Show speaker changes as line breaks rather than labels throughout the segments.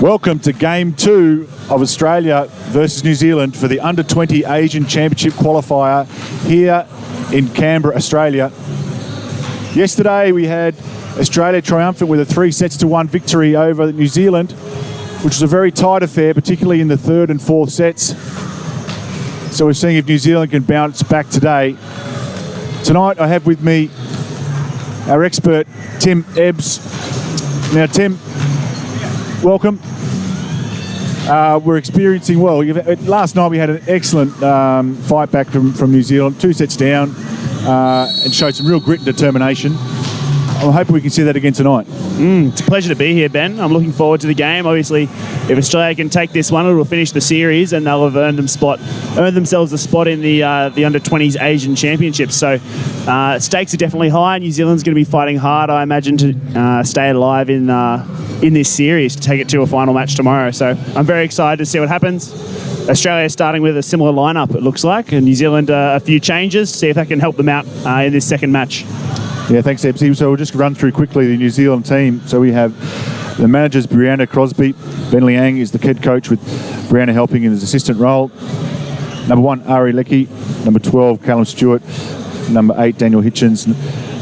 Welcome to Game 2 of Australia versus New Zealand for the Under-20 Asian Championship qualifier here in Canberra, Australia. Yesterday we had Australia triumphant with a 3-1 victory over New Zealand, which was a very tight affair, particularly in the third and fourth sets. So we're seeing if New Zealand can bounce back today. Tonight I have with me our expert, Tim Ebbs. Now Tim, welcome. We're experiencing well. Last night we had an excellent fight back from New Zealand, 2 sets down, and showed some real grit and determination. I'm hoping we can see that again tonight.
It's a pleasure to be here, Ben. I'm looking forward to the game. Obviously, if Australia can take this one, it'll finish the series, and they'll have earned themselves a spot in the Under-20s Asian Championships. So stakes are definitely high. New Zealand's going to be fighting hard, I imagine, to stay alive in this series to take it to a final match tomorrow. So I'm very excited to see what happens. Australia starting with a similar lineup, it looks like, and New Zealand a few changes. See if that can help them out in this second match.
Yeah, thanks, Ebsy. So we'll just run through quickly the New Zealand team. So we have the managers, Brianna Crosby. Ben Liang is the head coach, with Brianna helping in his assistant role. Number 1, Ari Leckie. Number 12, Callum Stewart. Number 8, Daniel Hitchens.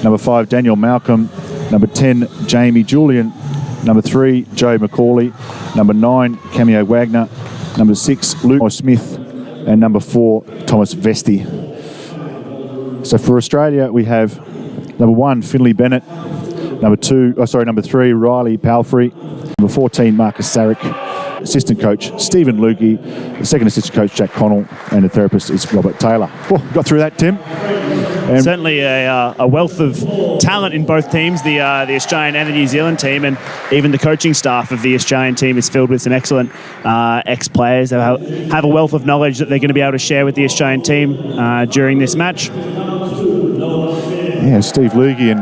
Number 5, Daniel Malcolm. Number 10, Jamie Julian. Number 3, Joe McCauley. Number 9, Cameo Wagner. Number 6, Luke Smith. And number 4, Thomas Vesti. So for Australia, we have number 1, Finlay Bennett. Number 3, Riley Palfrey. Number 14, Marcus Sarek. Assistant coach, Stephen Lukey. The second assistant coach, Jack Connell. And the therapist is Robert Taylor. Oh, got through that, Tim.
Certainly a wealth of talent in both teams, the Australian and the New Zealand team, and even the coaching staff of the Australian team is filled with some excellent ex-players that have a wealth of knowledge that they're going to be able to share with the Australian team during this match.
Yeah, Steve Lukey and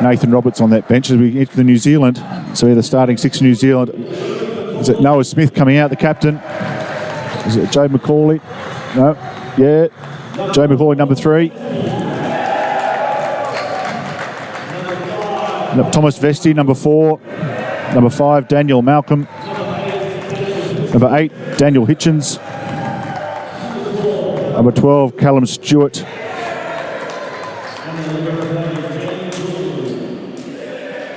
Nathan Roberts on that bench as we get to the New Zealand. So we have the starting 6 New Zealand. Is it Noah Smith coming out, the captain? Is it Joe McCauley? No. Yeah. Joe McCauley, number 3. Thomas Vesti, number 4. Number 5, Daniel Malcolm. Number 8, Daniel Hitchens. Number 12, Callum Stewart.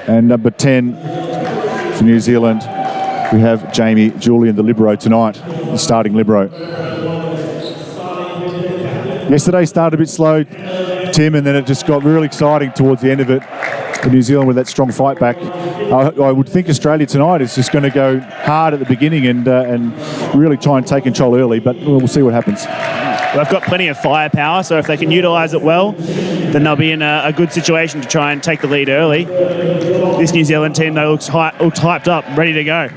And number 10 for New Zealand, we have Jamie Julian, the libero tonight, the starting libero. Yesterday started a bit slow, Tim, and then it just got really exciting towards the end of it for New Zealand with that strong fight back. I would think Australia tonight is just going to go hard at the beginning and really try and take control early, but we'll see what happens.
They've got plenty of firepower, so if they can utilise it well, then they'll be in a good situation to try and take the lead early. This New Zealand team, though, looks hyped up, ready to go.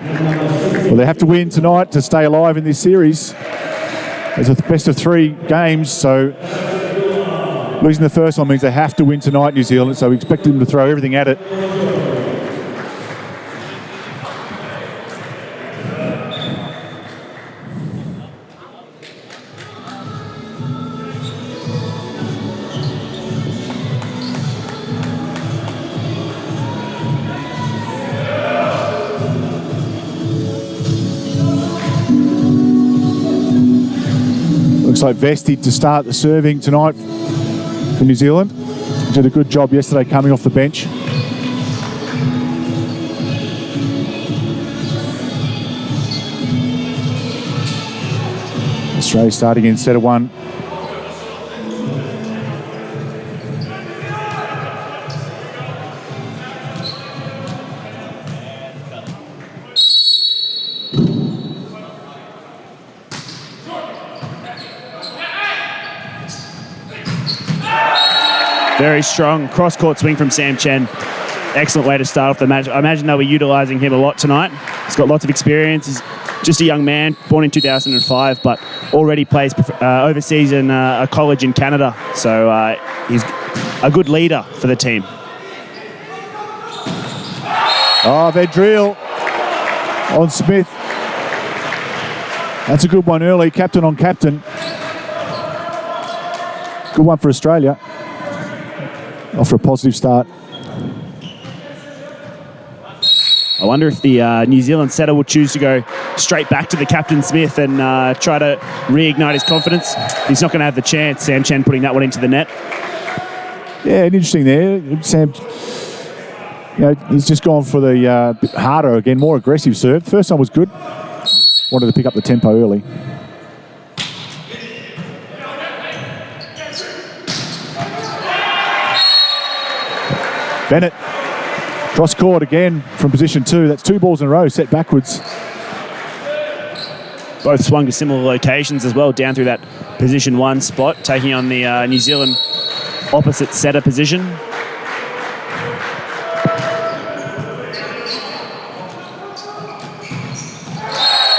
Well, they have to win tonight to stay alive in this series. It's a best of 3 games, so losing the first one means they have to win tonight, New Zealand, so we expect them to throw everything at it. Looks like Vesti to start the serving tonight for New Zealand. Did a good job yesterday coming off the bench. Australia starting in set of 1.
Very strong cross-court swing from Sam Chen. Excellent way to start off the match. I imagine they'll be utilising him a lot tonight. He's got lots of experience. He's just a young man, born in 2005, but already plays overseas in a college in Canada. So he's a good leader for the team.
Oh, Vedril on Smith. That's a good one early, captain on captain. Good one for Australia. Off to a positive start.
I wonder if the New Zealand setter will choose to go straight back to the captain Smith and try to reignite his confidence. He's not going to have the chance. Sam Chen putting that one into the net.
Yeah, interesting there. Sam, he's just gone for the bit harder again, more aggressive serve. First one was good. Wanted to pick up the tempo early. Bennett, cross court again from position 2. That's 2 balls in a row, set backwards.
Both swung to similar locations as well, down through that position 1 spot, taking on the New Zealand opposite setter position.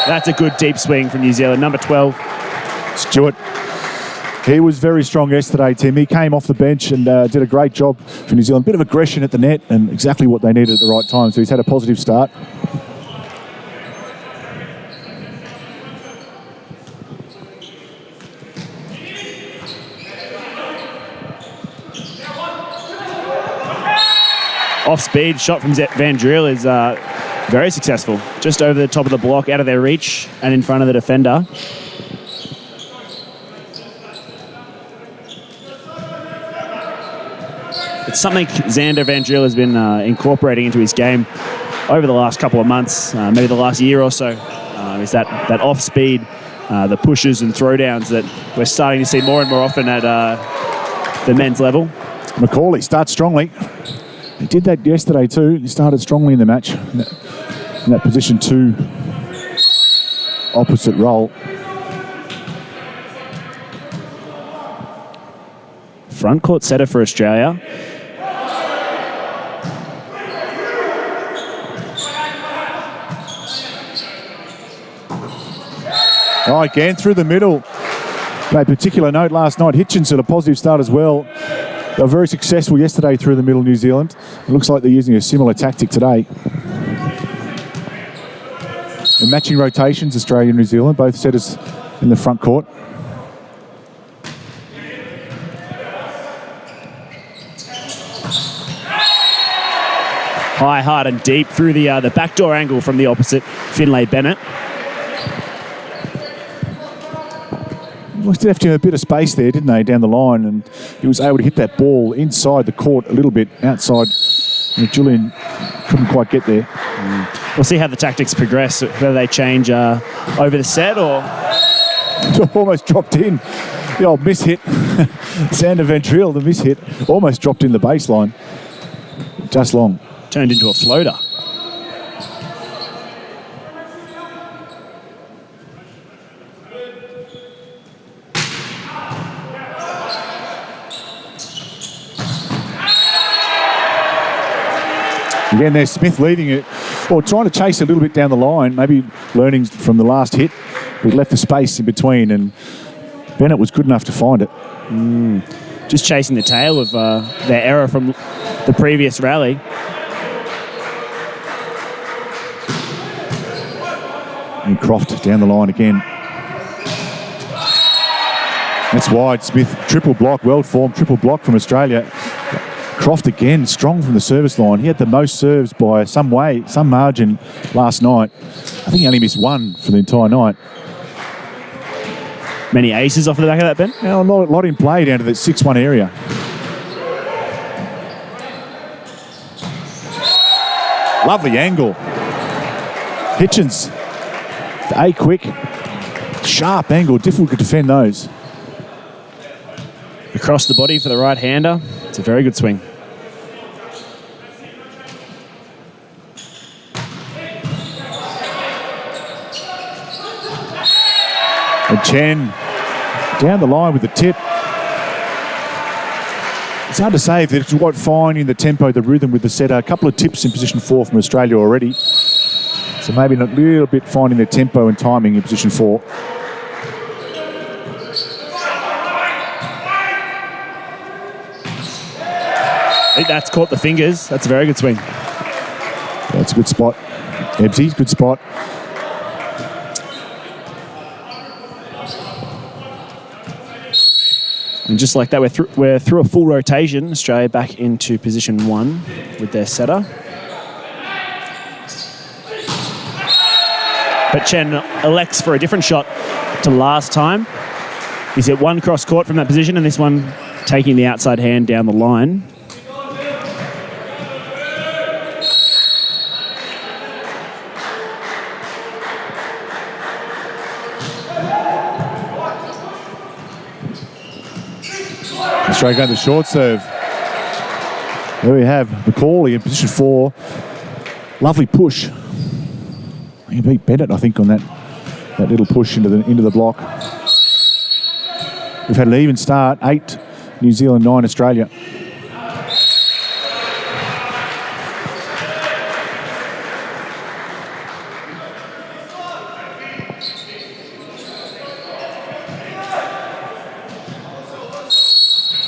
That's a good deep swing from New Zealand, number 12.
Stewart. He was very strong yesterday, Tim. He came off the bench and did a great job for New Zealand. Bit of aggression at the net and exactly what they needed at the right time. So he's had a positive start.
Off-speed shot from Van Driel is very successful. Just over the top of the block, out of their reach and in front of the defender. It's something Xander Van Driel has been incorporating into his game over the last couple of months, maybe the last year or so, is that off-speed, the pushes and throwdowns that we're starting to see more and more often at the men's level.
Macaulay starts strongly. He did that yesterday too. He started strongly in the match. In that position 2 opposite role.
Front court setter for Australia.
Oh, again through the middle. Made particular note last night. Hitchens had a positive start as well. They were very successful yesterday through the middle, New Zealand. It looks like they're using a similar tactic today. The matching rotations, Australia and New Zealand, both setters in the front court.
High, hard and deep through the backdoor angle from the opposite, Finlay Bennett.
They left him a bit of space there, didn't they, down the line, and he was able to hit that ball inside the court a little bit, outside. And Julian couldn't quite get there.
We'll see how the tactics progress, whether they change over the set or...
Almost dropped in. The old miss hit. Xander Van Driel, the miss hit, almost dropped in the baseline. Just long.
Turned into a floater.
Again, there's Smith leading it, or trying to chase a little bit down the line, maybe learning from the last hit. We left the space in between, and Bennett was good enough to find it.
Just chasing the tail of their error from the previous rally.
And Croft down the line again. That's wide. Smith, triple block, well formed, triple block from Australia. Croft again, strong from the service line. He had the most serves by some margin last night. I think he only missed 1 for the entire night.
Many aces off the back of that, Ben?
Now, a lot in play down to the 6-1 area. Lovely angle. Hitchens. A quick. Sharp angle. Difficult to defend those.
Across the body for the right-hander. It's a very good swing.
And Chen down the line with the tip. It's hard to say if they're quite finding the tempo, the rhythm with the setter. A couple of tips in position 4 from Australia already. So maybe a little bit finding their tempo and timing in position 4.
I think that's caught the fingers. That's a very good swing.
That's a good spot. Ebbsy, good spot.
And just like that, we're through a full rotation. Australia back into position 1 with their setter. But Chen elects for a different shot to last time. He's hit one cross court from that position, and this one taking the outside hand down the line.
Australia going to the short serve. There we have Macaulay in position 4. Lovely push. He beat Bennett, I think, on that little push into the block. We've had an even start. 8 New Zealand, 9 Australia.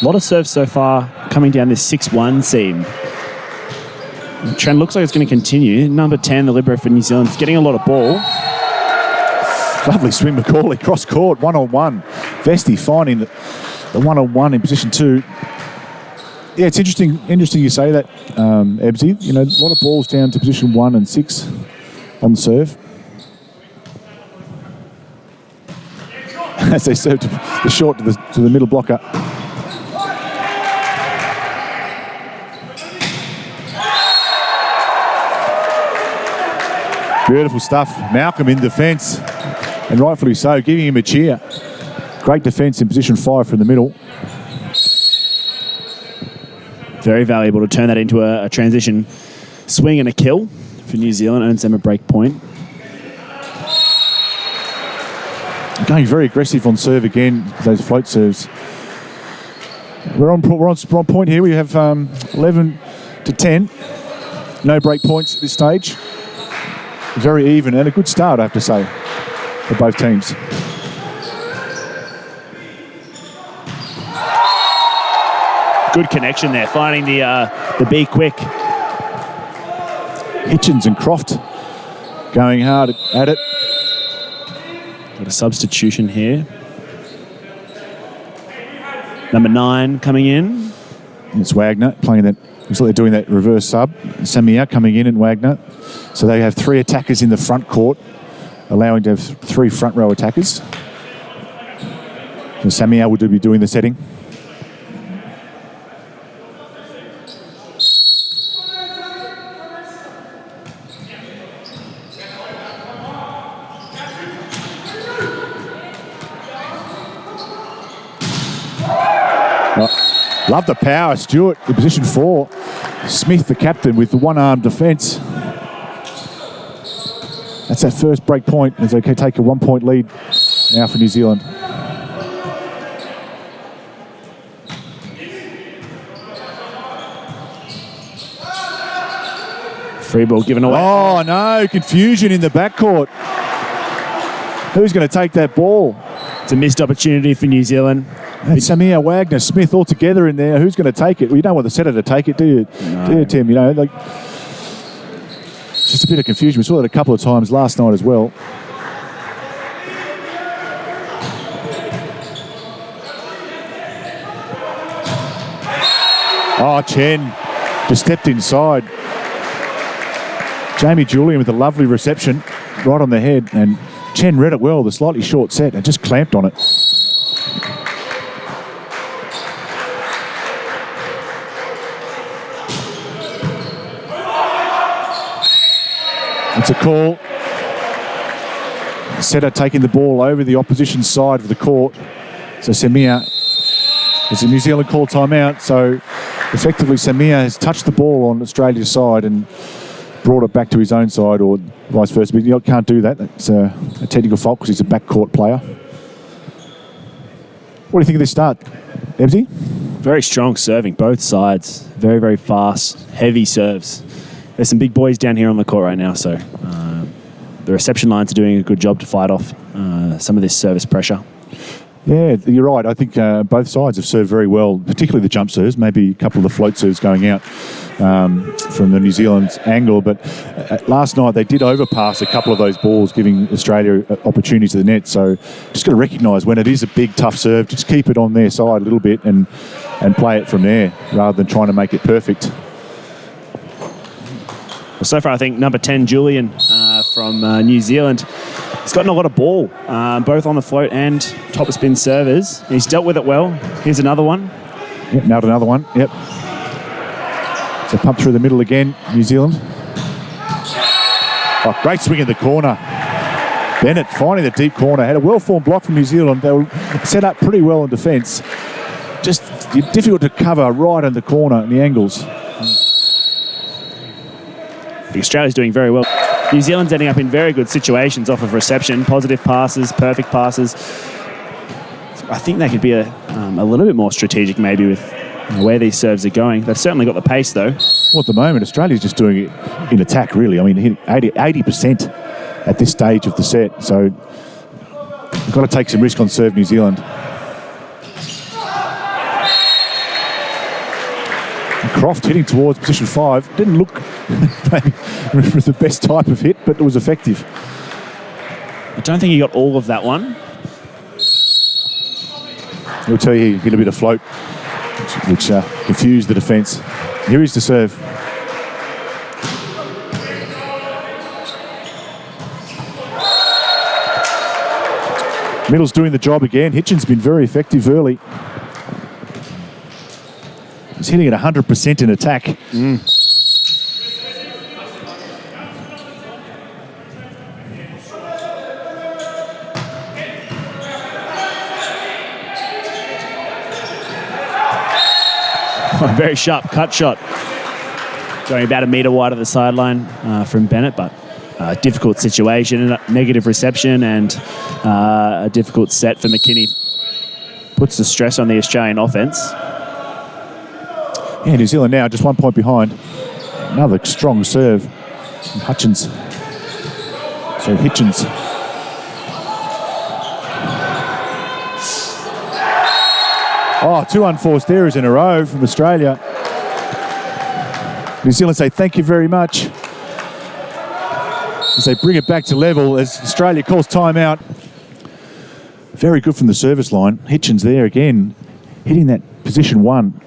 A lot of serves so far coming down this 6-1 seam. The trend looks like it's going to continue. Number 10, the libero for New Zealand, is getting a lot of ball.
Lovely swing, Macaulay, cross court, 1-on-1. Vesti finding the 1-on-1 in position 2. Yeah, it's interesting you say that, Ebbsy. You know, a lot of balls down to position 1 and 6 on the serve. As they serve to the short to the middle blocker. Beautiful stuff. Malcolm in defence, and rightfully so, giving him a cheer. Great defence in position 5 from the middle.
Very valuable to turn that into a transition swing and a kill for New Zealand. Earns them a break point.
Going very aggressive on serve again, those float serves. We're on point here. We have 11 to 10. No break points at this stage. Very even and a good start, I have to say, for both teams.
Good connection there, finding the be quick.
Hitchens and Croft going hard at it.
Got a substitution here. Number 9 coming in.
And it's Wagner playing that. Looks like they're doing that reverse sub. Samia coming in and Wagner. So they have 3 attackers in the front court, allowing to have 3 front row attackers. So Samia would be doing the setting. Love the power. Stewart in position 4. Smith, the captain, with the one-arm defence. That's that first break point as they can take a 1-point lead now for New Zealand.
Free ball given away.
Oh, no. Confusion in the backcourt. Who's going to take that ball?
It's a missed opportunity for New Zealand.
And Samia, Wagner, Smith all together in there. Who's going to take it? Well, you don't want the setter to take it, do you? No. Do you, Tim? You know, like, it's just a bit of confusion. We saw that a couple of times last night as well. Oh, Chen just stepped inside. Jamie Julian with a lovely reception right on the head, and Chen read it well, the slightly short set, and just clamped on it. It's a call. Setter taking the ball over the opposition side of the court. So Samia, it's a New Zealand call timeout. So effectively Samia has touched the ball on Australia's side and brought it back to his own side, or vice versa. But you can't do that. That's a technical fault because he's a backcourt player. What do you think of this start, Ebbsy?
Very strong serving, both sides. Very, very fast, heavy serves. There's some big boys down here on the court right now, so the reception lines are doing a good job to fight off some of this service pressure.
Yeah, you're right. I think both sides have served very well, particularly the jump serves, maybe a couple of the float serves going out from the New Zealand's angle. But last night they did overpass a couple of those balls, giving Australia opportunities to the net. So just got to recognise when it is a big, tough serve, just keep it on their side a little bit and play it from there rather than trying to make it perfect.
Well, so far, I think number 10, Julian from New Zealand, He's gotten a lot of ball, both on the float and top spin servers. He's dealt with it well. Here's another one.
Yep, nailed another one. Yep. So pump through the middle again, New Zealand. Oh, great swing in the corner. Bennett finding the deep corner. Had a well-formed block from New Zealand. They were set up pretty well in defence. Just difficult to cover right in the corner in the angles.
Australia's doing very well. New Zealand's ending up in very good situations off of reception, positive passes, perfect passes. I think they could be a little bit more strategic maybe with where these serves are going. They've certainly got the pace though.
Well, at the moment, Australia's just doing it in attack, really. I mean, hitting 80% at this stage of the set. So you've got to take some risk on serve, New Zealand. Croft hitting towards position 5. Didn't look the best type of hit, but it was effective.
I don't think he got all of that one.
He'll tell you he hit a bit of float, which confused the defence. Here is the serve. Middle's doing the job again. Hitchin's been very effective early. He's hitting at 100% in attack.
Very sharp cut shot. Going about a metre wide of the sideline from Bennett, but difficult situation, negative reception, and a difficult set for McKinney. Puts the stress on the Australian offence.
Yeah, New Zealand now just 1 point behind. Another strong serve from Hitchins. Oh, 2 unforced errors in a row from Australia. New Zealand say thank you very much as they bring it back to level as Australia calls timeout. Very good from the service line. Hitchins there again, hitting that position 1.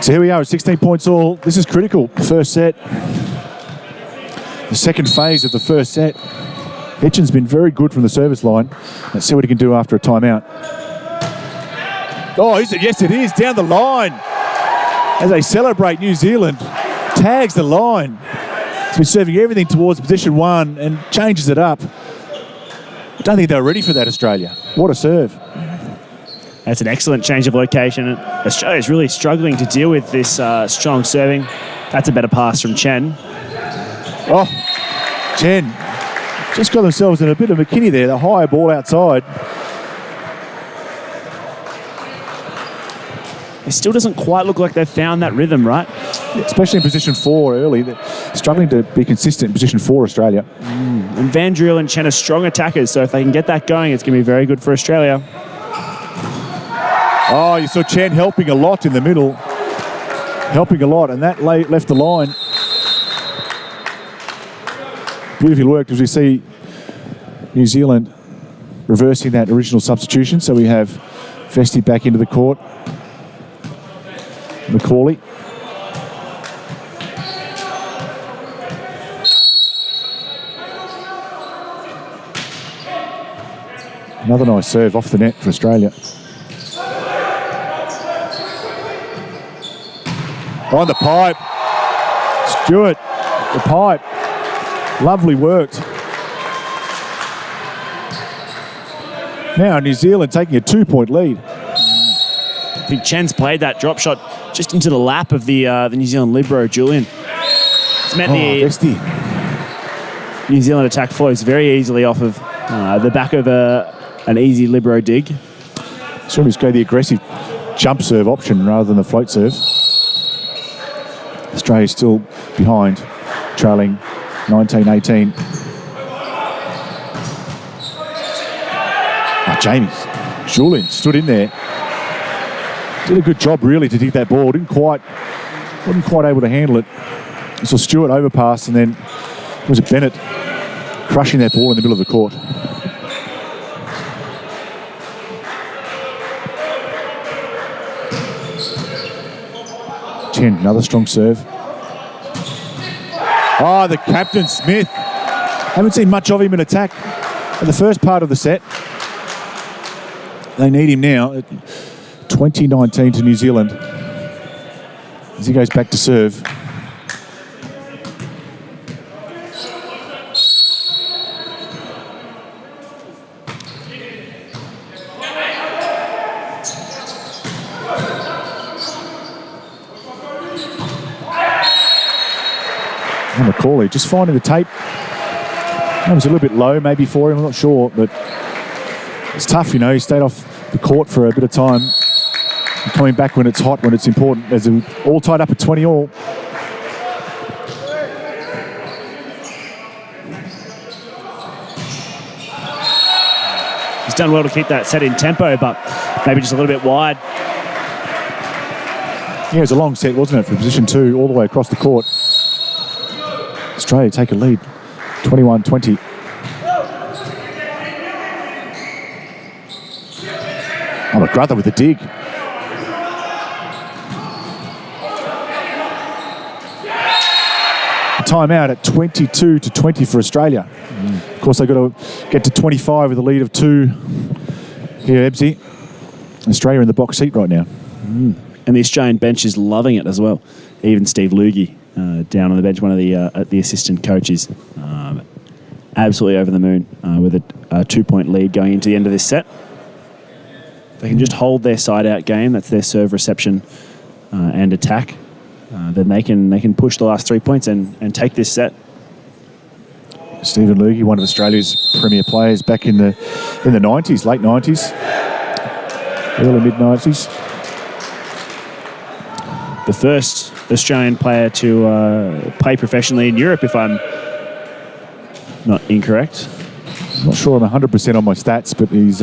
So here we are at 16 points all. This is critical. First set. The second phase of the first set. Hitchin's been very good from the service line. Let's see what he can do after a timeout. Oh, is it? Yes, it is. Down the line. As they celebrate, New Zealand tags the line. He's been serving everything towards position 1 and changes it up. I don't think they were ready for that, Australia. What a serve.
That's an excellent change of location. Australia's really struggling to deal with this strong serving. That's a better pass from Chen.
Oh, Chen just got themselves in a bit of McKinney there, the high ball outside.
It still doesn't quite look like they've found that rhythm, right?
Yeah, especially in position 4 early. They're struggling to be consistent in position 4, Australia.
And Van Driel and Chen are strong attackers, so if they can get that going, it's going to be very good for Australia.
Oh, you saw Chen helping a lot in the middle. Helping a lot, and that left the line. Beautifully worked as we see New Zealand reversing that original substitution. So we have Vesti back into the court. McCauley. Another nice serve off the net for Australia. On the pipe. Stewart, the pipe. Lovely worked. Now New Zealand taking a 2-point lead.
I think Chen's played that drop shot just into the lap of the New Zealand libero, Julian. It's meant the New Zealand attack flows very easily off of the back of an easy libero dig.
So we just go the aggressive jump serve option rather than the float serve. Australia still behind, trailing 19-18. Julian stood in there. Did a good job really to dig that ball. Didn't quite wasn't quite able to handle it. So Stewart overpassed, and then was it Bennett crushing that ball in the middle of the court. Chen, another strong serve. Oh, the captain, Smith. Haven't seen much of him in attack in the first part of the set. They need him now. 2019 to New Zealand. As he goes back to serve. Macaulay just finding the tape. That was a little bit low maybe for him, I'm not sure, but it's tough, you know. He stayed off the court for a bit of time. And coming back when it's hot, when it's important. As all tied up at 20 all.
He's done well to keep that set in tempo, but maybe just a little bit wide.
Yeah, it was a long set, wasn't it, from position 2 all the way across the court. Australia take a lead, 21-20. Oh, McGrother with the dig. Timeout at 22-20 for Australia. Of course, they've got to get to 25 with a lead of 2 here, Ebbsy. Australia in the box seat right now.
And the Australian bench is loving it as well. Even Steve Luggie down on the bench, one of the assistant coaches, absolutely over the moon with a 2-point lead going into the end of this set. They can just hold their side-out game. That's their serve, reception, and attack. Then they can push the last 3 points and take this set.
Stephen Luggie, one of Australia's premier players back in the 90s, late 90s, early mid 90s.
The first Australian player to play professionally in Europe, if I'm not incorrect.
I'm not sure I'm 100% on my stats, but he's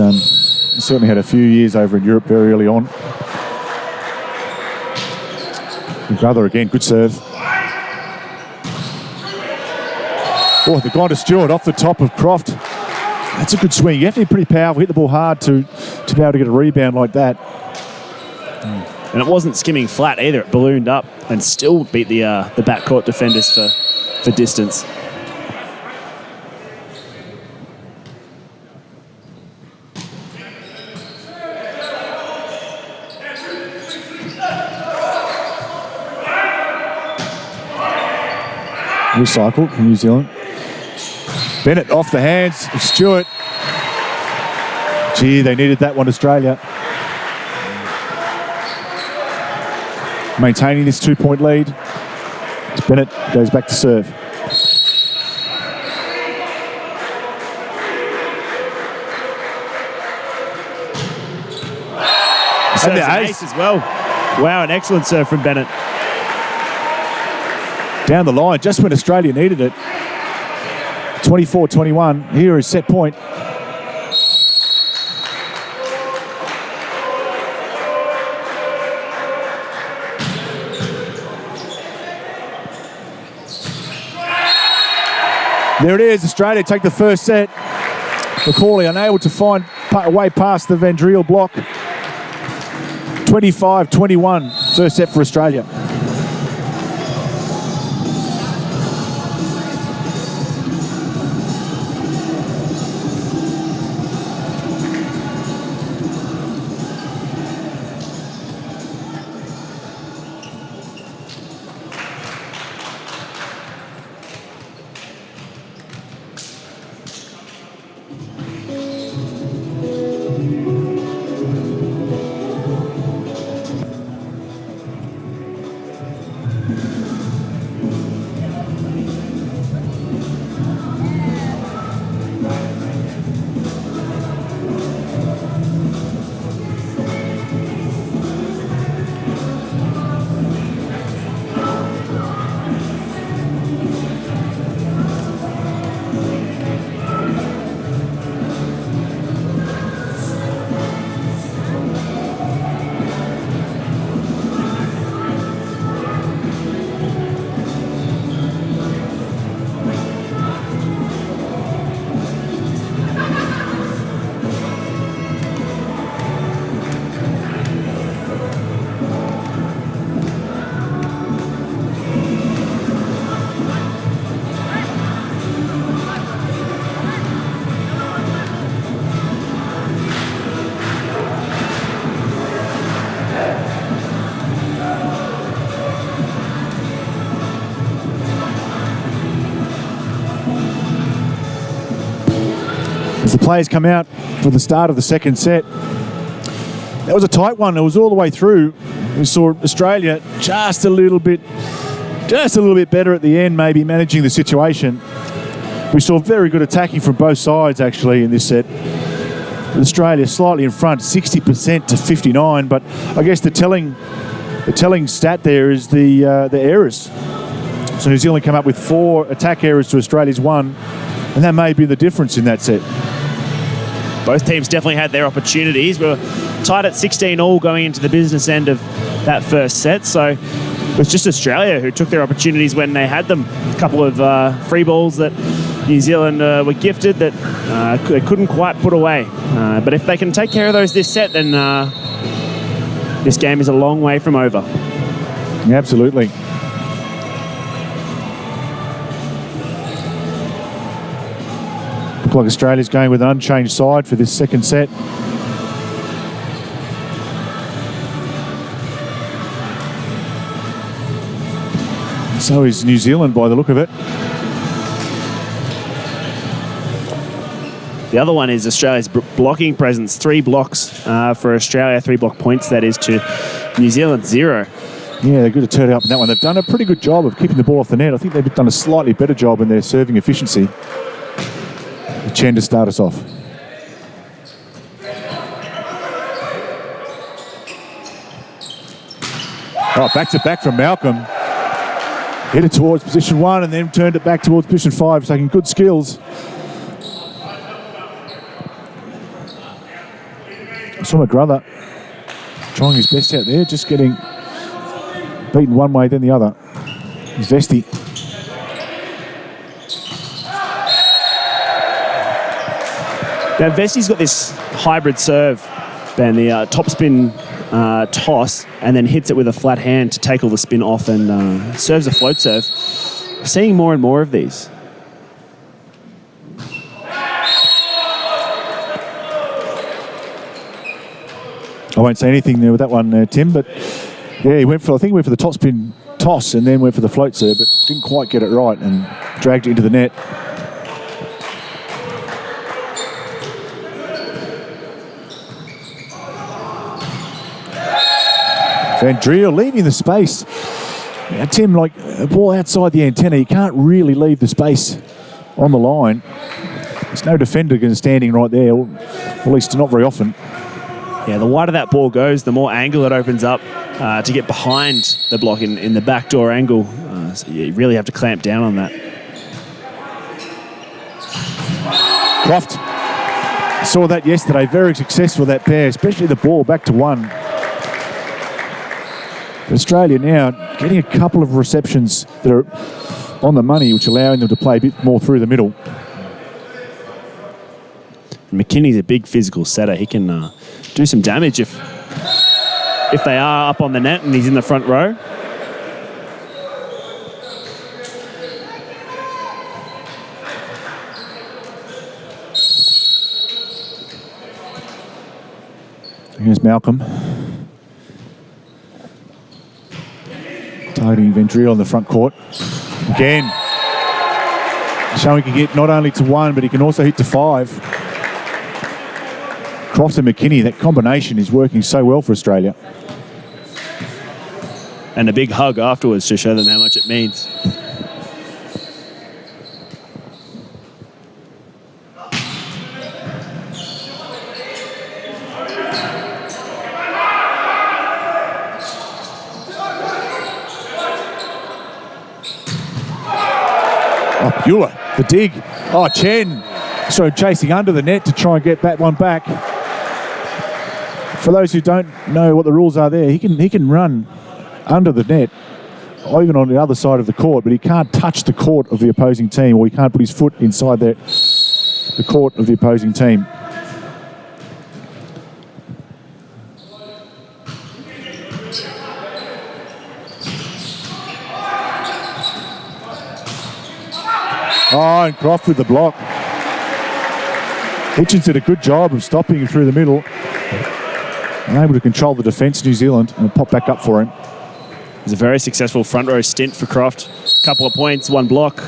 certainly had a few years over in Europe very early on. McGrother again, good serve. Oh, they've gone to Stewart off the top of Croft. That's a good swing. You have to be pretty powerful, hit the ball hard to be able to get a rebound like that.
And it wasn't skimming flat either. It ballooned up and still beat the backcourt defenders for distance.
Recycled from New Zealand. Bennett off the hands of Stewart. Gee, they needed that one, Australia. Maintaining this 2-point lead. As Bennett goes back to serve.
And the ace as well. Wow, an excellent serve from Bennett.
Down the line, just when Australia needed it. 24-21. Here is set point. There it is. Australia take the first set. Macaulay unable to find a way past the Vandriel block. 25-21. First set for Australia. players come out for the start of the second set. That was a tight one. It was all the way through. We saw Australia just a little bit better at the end, maybe managing the situation. We saw very good attacking from both sides actually in this set. Australia slightly in front, 60% to 59. But I guess the telling stat there is the errors. So New Zealand come up with 4 attack errors to Australia's 1, and that may be the difference in that set.
Both teams definitely had their opportunities. We were tied at 16-all going into the business end of that first set. So it was just Australia who took their opportunities when they had them. A couple of free balls that New Zealand were gifted that they couldn't quite put away. But if they can take care of those this set, then this game is a long way from over.
Yeah, absolutely. Look like Australia's going with an unchanged side for this second set. So is New Zealand by the look of it.
The other one is Australia's blocking presence. 3 blocks for Australia, 3 block points, that is, to New Zealand 0.
Yeah, they're good to turn it up in that one. They've done a pretty good job of keeping the ball off the net. I think they've done a slightly better job in their serving efficiency. Chen to start us off. Oh, back to back from Malcolm. Hit it towards position 1 and then turned it back towards position 5, taking good skills. Saw McGrother trying his best out there, just getting beaten one way then the other. It's Vesti.
Now Vesti's got this hybrid serve, Ben, the topspin toss, and then hits it with a flat hand to take all the spin off and serves a float serve. We're seeing more and more of these.
I won't say anything there with that one, Tim, but yeah, I think he went for the topspin toss and then went for the float serve, but didn't quite get it right and dragged it into the net. Van Driel leaving the space. Now, Tim, like a ball outside the antenna, you can't really leave the space on the line. There's no defender standing right there, or at least not very often.
Yeah, the wider that ball goes, the more angle it opens up to get behind the block in the backdoor angle. So you really have to clamp down on that.
Croft saw that yesterday, very successful that pair, especially the ball back to 1. Australia now getting a couple of receptions that are on the money, which allowing them to play a bit more through the middle.
McKinney's a big physical setter. He can do some damage if they are up on the net and he's in the front row.
Here's Malcolm. Targeting Vendrell on the front court. Again, showing he can get not only to 1, but he can also hit to 5. Croft and McKinney, that combination is working so well for Australia.
And a big hug afterwards to show them how much it means.
Oh, Bueller, the dig. Oh, Chen. So chasing under the net to try and get that one back. For those who don't know what the rules are there, he can run under the net, or even on the other side of the court, but he can't touch the court of the opposing team, or he can't put his foot inside the court of the opposing team. Oh, and Croft with the block. Hitchens did a good job of stopping him through the middle. And able to control the defence, New Zealand, and pop back up for him.
It was a very successful front row stint for Croft. Couple of points, 1 block.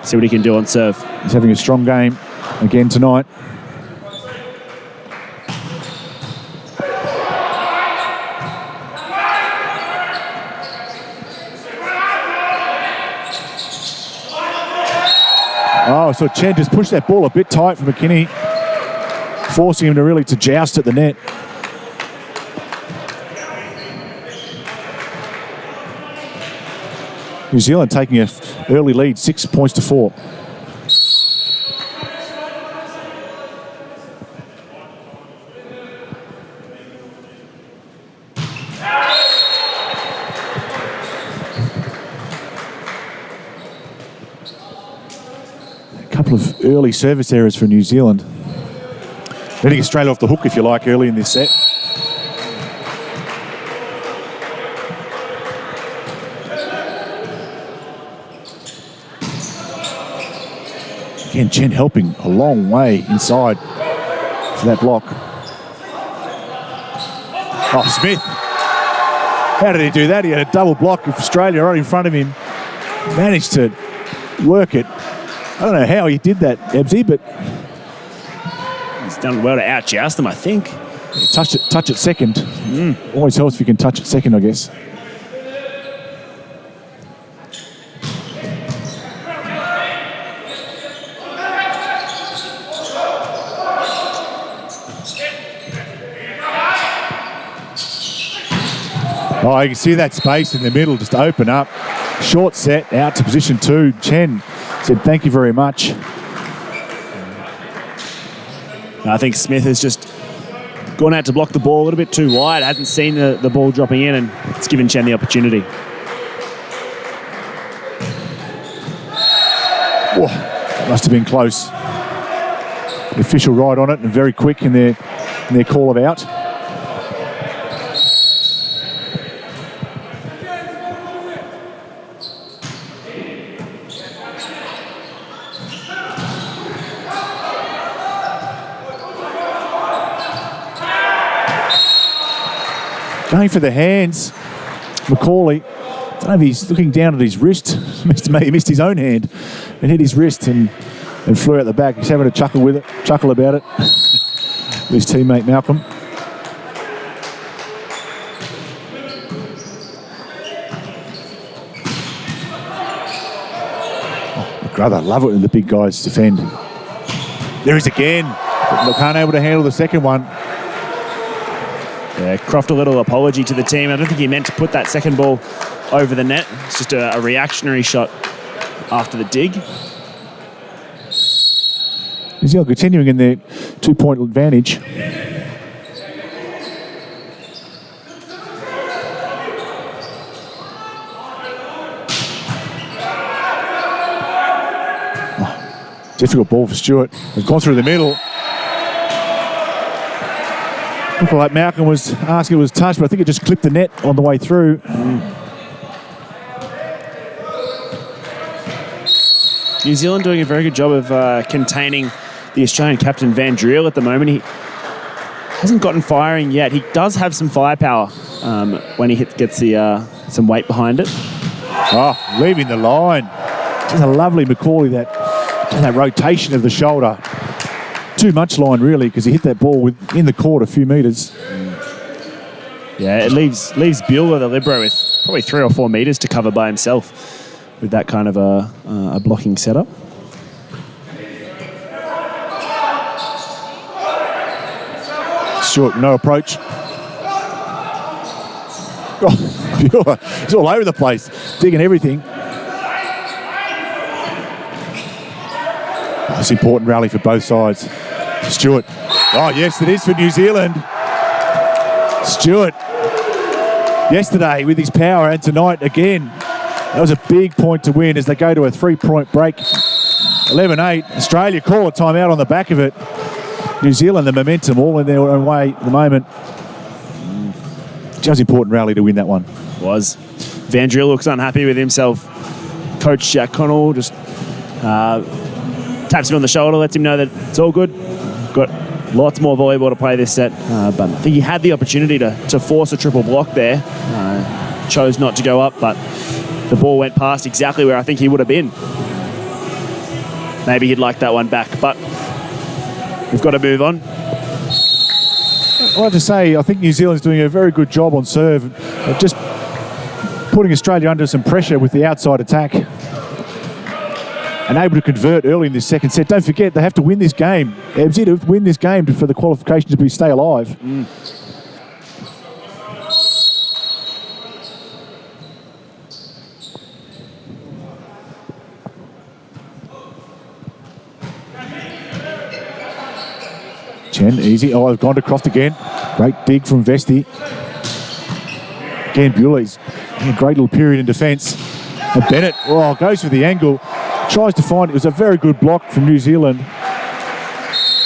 See what he can do on serve.
He's having a strong game. again tonight. Oh, so Chen just pushed that ball a bit tight for McKinney, forcing him to really joust at the net. New Zealand taking an early lead, 6 points to 4. A couple of early service errors for New Zealand. Letting Australia off the hook, if you like, early in this set. Again, Chen helping a long way inside for that block. Oh, Smith. How did he do that? He had a double block of Australia right in front of him. Managed to work it. I don't know how he did that, Ebbsy, but
he's done well to out-joust them, I think.
Touch it second. Always helps if you can touch it second, I guess. Oh, you can see that space in the middle just open up. Short set, out to position 2. Chen said, thank you very much.
I think Smith has just gone out to block the ball a little bit too wide. Hasn't seen the ball dropping in, and it's given Chen the opportunity.
Whoa, that must have been close. The official right on it and very quick in their call of out. Going for the hands, Macaulay. I don't know if he's looking down at his wrist. He missed his own hand and hit his wrist and flew out the back. He's having a chuckle about it. His teammate Malcolm. Oh, McGrath, I love it when the big guys defend. There he is again. But can't able to handle the second one.
Yeah, Croft a little apology to the team. I don't think he meant to put that second ball over the net. It's just a reactionary shot after the dig.
New Zealand continuing in their 2-point advantage. Oh, difficult ball for Stewart. They've gone through the middle. Looked like Malcolm was asking if it was touched, but I think it just clipped the net on the way through.
New Zealand doing a very good job of containing the Australian captain Van Driel at the moment. He hasn't gotten firing yet. He does have some firepower when he gets some weight behind it.
Oh, leaving the line. Just a lovely Macaulay, that rotation of the shoulder. Too much line, really, because he hit that ball in the court a few metres.
Yeah, it leaves Bueller, the libero, with probably 3 or 4 metres to cover by himself with that kind of a blocking setup.
Stewart, no approach. Oh, Bueller, he's all over the place, digging everything. Oh, it's an important rally for both sides. Stewart. Oh, yes, it is for New Zealand. Stewart, yesterday with his power, and tonight again. That was a big point to win as they go to a 3-point break. 11-8. Australia call a timeout on the back of it. New Zealand, the momentum all in their own way at the moment. Just important rally to win that one.
Was. Van Driel looks unhappy with himself. Coach Jack Connell just taps him on the shoulder, lets him know that it's all good. Got lots more volleyball to play this set, but I think he had the opportunity to force a triple block there. Chose not to go up, but the ball went past exactly where I think he would have been. Maybe he'd like that one back, but we've got to move on.
I have to say, I think New Zealand's doing a very good job on serve, of just putting Australia under some pressure with the outside attack. And able to convert early in this second set. Don't forget, they have to win this game. They have to win this game for the qualification to stay alive. Chen, easy. Oh, they've gone to Croft again. Great dig from Vesti. Again, Bueller's a great little period in defence. And Bennett, oh, goes for the angle. Tries to find it. It was a very good block from New Zealand.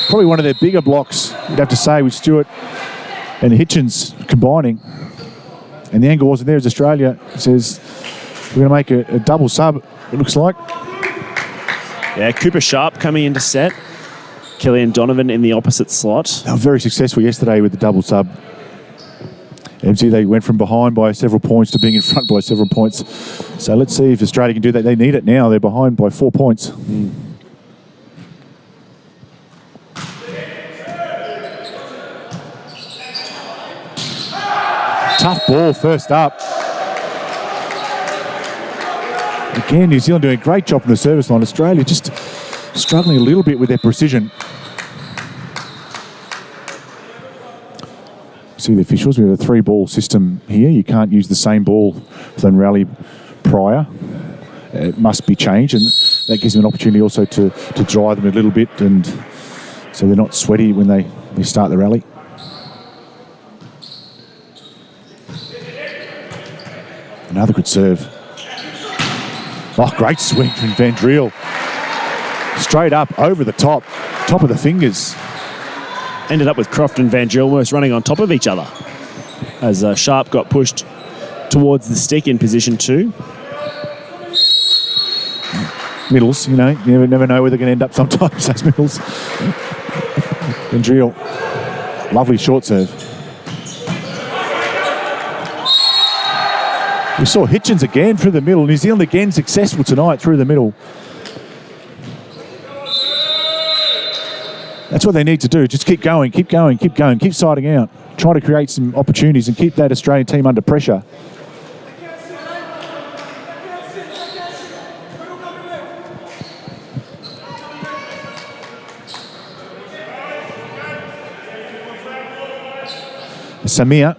Probably one of their bigger blocks, you'd have to say, with Stewart and Hitchens combining. And the angle wasn't there as Australia says, we're going to make a double sub, it looks like.
Yeah, Cooper Sharp coming into set. Killian Donovan in the opposite slot.
They were very successful yesterday with the double sub. MC, they went from behind by several points to being in front by several points. So let's see if Australia can do that. They need it now. They're behind by 4 points. Tough ball first up. Again, New Zealand doing a great job on the service line. Australia just struggling a little bit with their precision. See the officials, we have a 3-ball system here. You can't use the same ball than rally prior. It must be changed, and that gives them an opportunity also to dry them a little bit, and so they're not sweaty when they start the rally. Another good serve. Oh, great swing from Van Driel. Straight up, over the top of the fingers.
Ended up with Croft and Van Driel almost running on top of each other as Sharp got pushed towards the stick in position 2.
Middles, you know, you never know where they're going to end up sometimes, those middles. Van Driel, lovely short serve. We saw Hitchens again through the middle. New Zealand again successful tonight through the middle. That's what they need to do. Just keep going, keep siding out. Try to create some opportunities and keep that Australian team under pressure. Samir.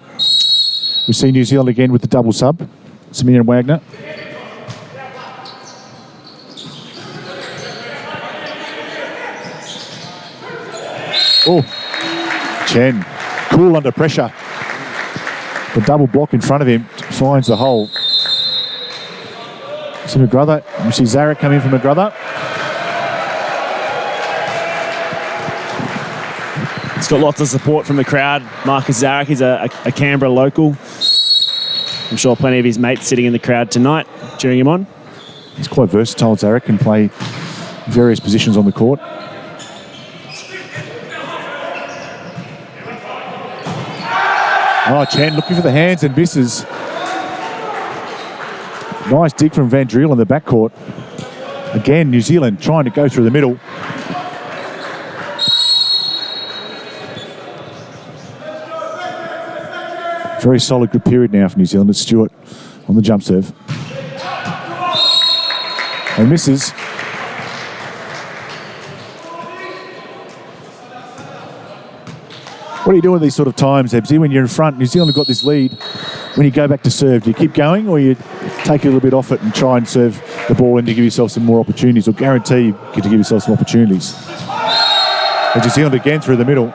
We see New Zealand again with the double sub. Samir and Wagner. Oh, Chen, cool under pressure. The double block in front of him finds the hole. See McGrother, you see Zarek come in from McGrother.
It's got lots of support from the crowd. Marcus Zarek is a Canberra local. I'm sure plenty of his mates sitting in the crowd tonight, cheering him on.
He's quite versatile, Zarek, can play various positions on the court. Oh, Chen looking for the hands and misses. Nice dig from Van Driel in the backcourt. Again, New Zealand trying to go through the middle. Very solid, good period now for New Zealand. It's Stewart on the jump serve. And misses. What do you do at these sort of times, Ebsy, when you're in front? New Zealand have got this lead. When you go back to serve, do you keep going or you take a little bit off it and try and serve the ball in to give yourself some more opportunities, or guarantee you get to give yourself some opportunities? And New Zealand again through the middle.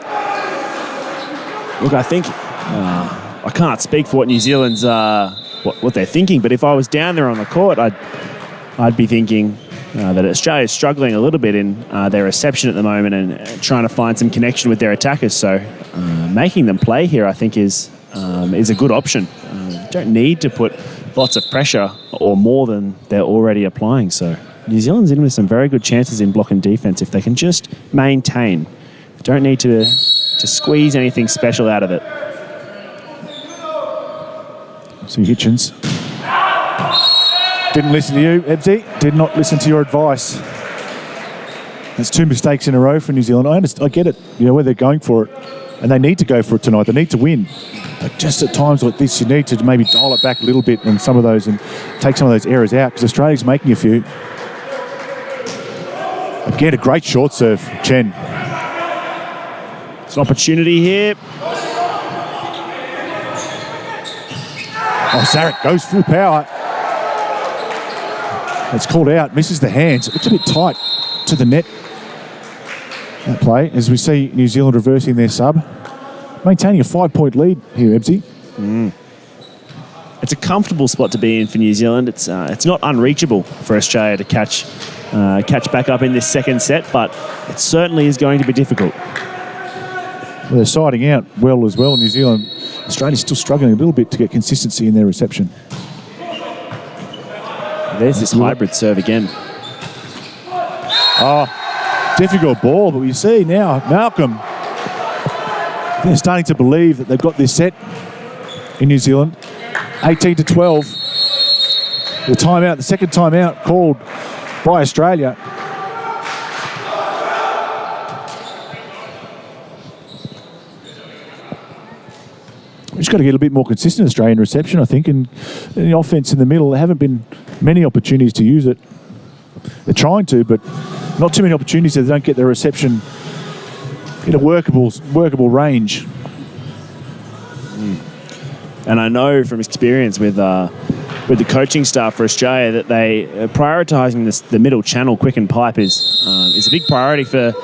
Look, I think I can't speak for what New Zealand's what they're thinking, but if I was down there on the court, I'd be thinking that Australia's struggling a little bit in their reception at the moment and trying to find some connection with their attackers. So making them play here, I think, is a good option. Don't need to put lots of pressure or more than they're already applying. So New Zealand's in with some very good chances in block and defence if they can just maintain. Don't need to squeeze anything special out of it.
See Hitchens. Didn't listen to you, Ebsy. Did not listen to your advice. There's 2 mistakes in a row for New Zealand. I get it, where they're going for it. And they need to go for it tonight. They need to win. But just at times like this, you need to maybe dial it back a little bit on some of those and take some of those errors out, because Australia's making a few. Again, a great short serve, Chen.
It's an opportunity here.
Oh, Zarek goes full power. It's called out, misses the hands. It's a bit tight to the net. That play, as we see New Zealand reversing their sub. Maintaining a 5-point lead here, Ebsy.
It's a comfortable spot to be in for New Zealand. It's not unreachable for Australia to catch back up in this second set, but it certainly is going to be difficult.
Well, they're siding out well as well, New Zealand. Australia's still struggling a little bit to get consistency in their reception.
There's this hybrid serve again.
Difficult ball, but we see now Malcolm, they're starting to believe that they've got this set in New Zealand. 18-12. The timeout, the second timeout called by Australia. We've just got to get a bit more consistent Australian reception, I think, and the offense in the middle. There haven't been many opportunities to use it. They're trying to, but not too many opportunities that they don't get their reception in a workable range.
And I know from experience with the coaching staff for Australia that they prioritising the middle channel quick and pipe is a big priority for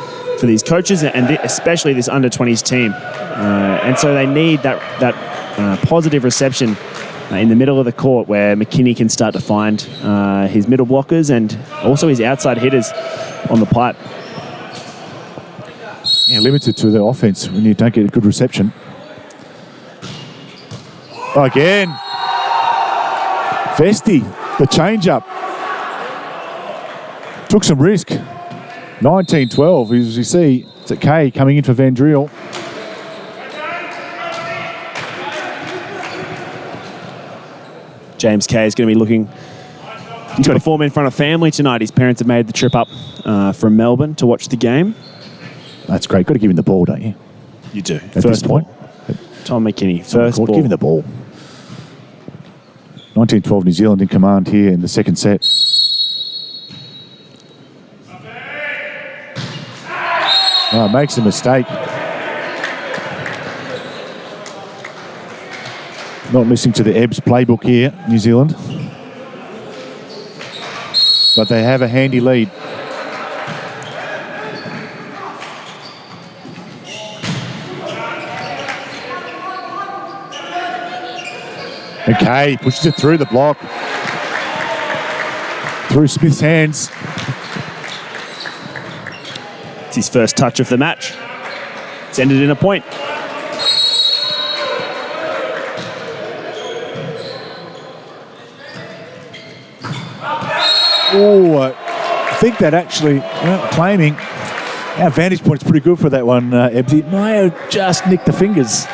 these coaches and especially this under-20s team. And so they need that positive reception in the middle of the court where McKinney can start to find his middle blockers and also his outside hitters on the pipe.
Yeah, limited to the offense when you don't get a good reception. Again. Vesti, the change-up. Took some risk. 19-12, as you see, it's at Kay coming in for Van Driel.
James Kay is going to be looking to perform in front of family tonight. His parents have made the trip up from Melbourne to watch the game.
That's great. Got to give him the ball, don't you?
You do.
At this point.
Tom McKinney, first ball.
Give him the ball. 19-12, New Zealand in command here in the second set. Makes a mistake. Not listening to the Ebbs playbook here, New Zealand. But they have a handy lead. Okay, pushes it through the block. Through Smith's hands.
It's his first touch of the match. It's ended in a point.
Oh, I think that actually, claiming, our vantage point is pretty good for that one, Ebbsy. Might have just nicked the fingers.